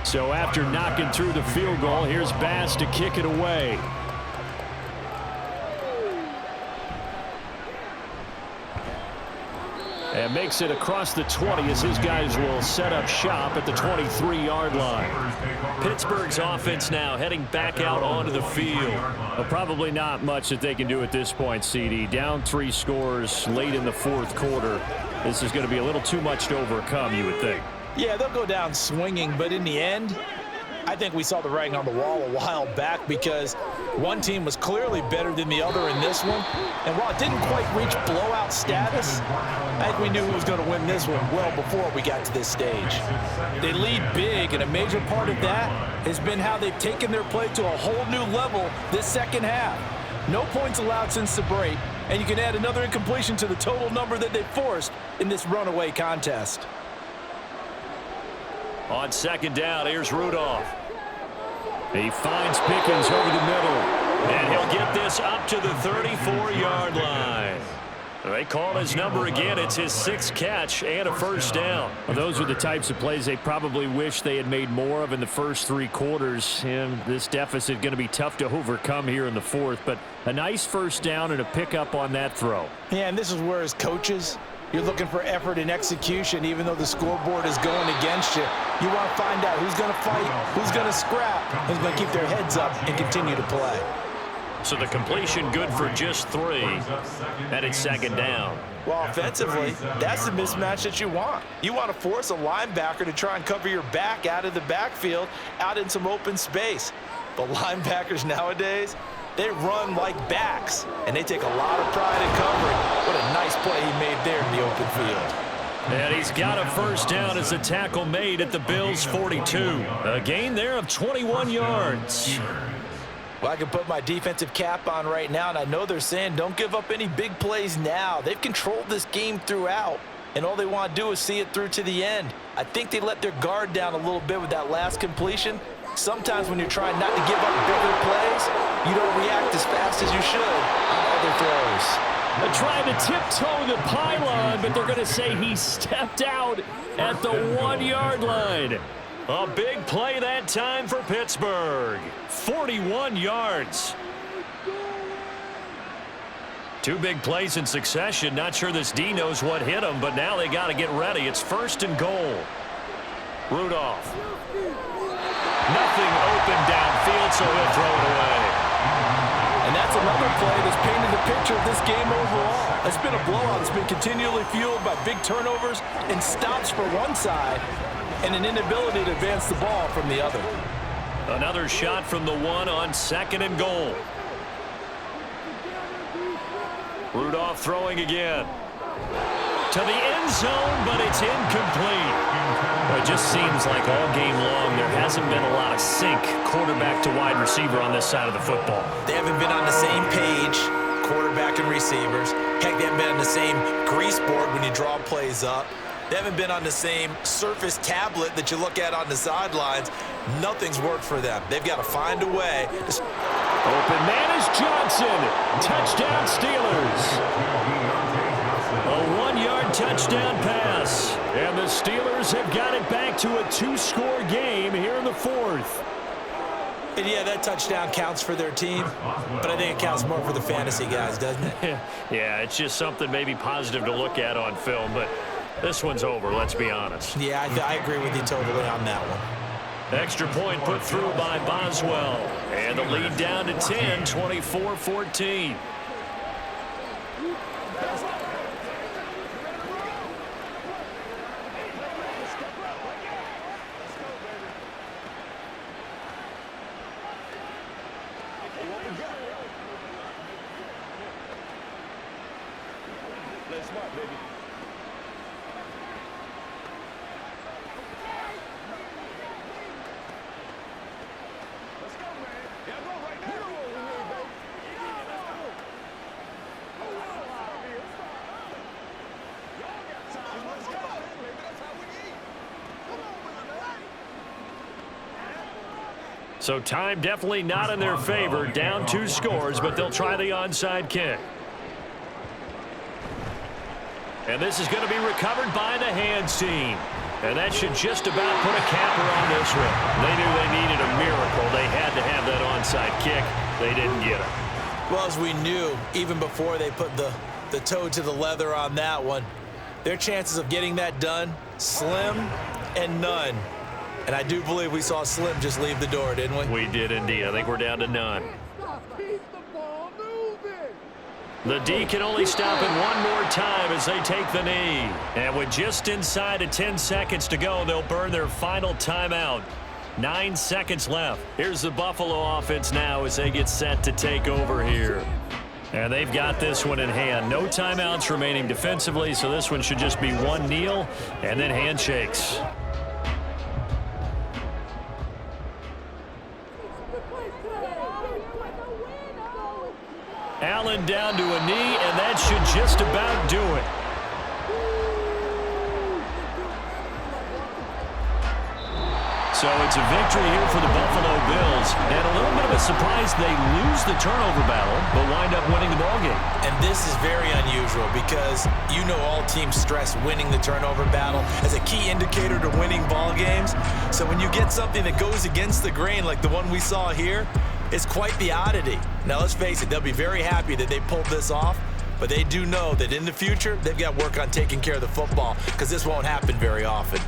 [SPEAKER 6] So after knocking through the field goal, here's Bass to kick it away. And makes it across the 20 as his guys will set up shop at the 23-yard line. Pittsburgh's offense now heading back out onto the field. Well, probably not much that they can do at this point, CD. Down 3 scores late in the 4th quarter. This is going to be a little too much to overcome, you would think.
[SPEAKER 5] Yeah, they'll go down swinging, but in the end, I think we saw the writing on the wall a while back because one team was clearly better than the other in this one. And while it didn't quite reach blowout status, I think we knew who was going to win this one well before we got to this stage. They lead big, and a major part of that has been how they've taken their play to a whole new level this second half. No points allowed since the break, and you can add another incompletion to the total number that they forced in this runaway contest.
[SPEAKER 1] On second down, here's Rudolph. He finds Pickens over the middle, and he'll get this up to the 34-yard line. They call his number again. It's his 6th catch and a first down.
[SPEAKER 6] Well, those are the types of plays they probably wish they had made more of in the first 3 quarters. And this deficit going to be tough to overcome here in the 4th, but a nice first down and a pickup on that throw.
[SPEAKER 5] Yeah, and this is where as coaches, you're looking for effort and execution, even though the scoreboard is going against you. You want to find out who's going to fight, who's going to scrap, who's going to keep their heads up and continue to play.
[SPEAKER 1] So the completion good for just 3, and it's second down.
[SPEAKER 5] Well, offensively, that's the mismatch that you want. You want to force a linebacker to try and cover your back out of the backfield, out in some open space. But linebackers nowadays, they run like backs, and they take a lot of pride in covering. What a nice play he made there in the open field.
[SPEAKER 1] And he's got a first down as the tackle made at the Bills' 42. A gain there of 21 yards.
[SPEAKER 5] Well, I can put my defensive cap on right now, and I know they're saying don't give up any big plays now. They've controlled this game throughout, and all they want to do is see it through to the end. I think they let their guard down a little bit with that last completion. Sometimes when you're trying not to give up bigger plays, you don't react as fast as you should on other throws.
[SPEAKER 6] They're trying to tiptoe the pylon, but they're going to say he stepped out at the 1-yard line.
[SPEAKER 1] A big play that time for Pittsburgh. 41 yards. 2 big plays in succession. Not sure this D knows what hit him, but now they got to get ready. It's 1st and goal. Rudolph. Nothing open downfield, so he'll throw it away.
[SPEAKER 5] And that's another play that's painted the picture of this game overall. It's been a blowout. It's been continually fueled by big turnovers and stops for one side and an inability to advance the ball from the other.
[SPEAKER 1] Another shot from the 1 on 2nd and goal. Rudolph throwing again. To the end zone, but it's incomplete. Well, it just seems like all game long there hasn't been a lot of sync quarterback to wide receiver on this side of the football.
[SPEAKER 4] They haven't been on the same page, quarterback and receivers. Heck, they haven't been on the same grease board when you draw plays up. They haven't been on the same surface tablet that you look at on the sidelines. Nothing's worked for them. They've got to find a way.
[SPEAKER 6] Open man is Johnson. Touchdown Steelers. A 1-yard touchdown pass. And the Steelers have got it back to a 2-score game here in the 4th.
[SPEAKER 4] And yeah, that touchdown counts for their team, but I think it counts more for the fantasy guys, doesn't it?
[SPEAKER 1] Yeah, it's just something maybe positive to look at on film, but this one's over, let's be honest.
[SPEAKER 4] Yeah, I agree with you totally on that one.
[SPEAKER 1] Extra point put through by Boswell. And the lead down to 10, 24-14. So time definitely not in their favor. Down 2 scores, but they'll try the onside kick. And this is going to be recovered by the hands team. And that should just about put a capper on this one. They knew they needed a miracle. They had to have that onside kick. They didn't get it.
[SPEAKER 4] Well, as we knew, even before they put the toe to the leather on that one, their chances of getting that done, slim and none. And I do believe we saw Slim just leave the door, didn't we?
[SPEAKER 1] We did indeed. I think we're down to none. The D can only stop it one more time as they take the knee. And with just inside of 10 seconds to go, they'll burn their final timeout. 9 seconds left. Here's the Buffalo offense now as they get set to take over here. And they've got this one in hand. No timeouts remaining defensively, so this one should just be one kneel and then handshakes. Allen down to a knee, and that should just about do it. So it's a victory here for the Buffalo Bills. And a little bit of a surprise, they lose the turnover battle, but wind up winning the ballgame.
[SPEAKER 4] And this is very unusual because you know all teams stress winning the turnover battle as a key indicator to winning ball games. So when you get something that goes against the grain like the one we saw here, it's quite the oddity. Now let's face it, they'll be very happy that they pulled this off, but they do know that in the future, they've got work on taking care of the football because this won't happen very often.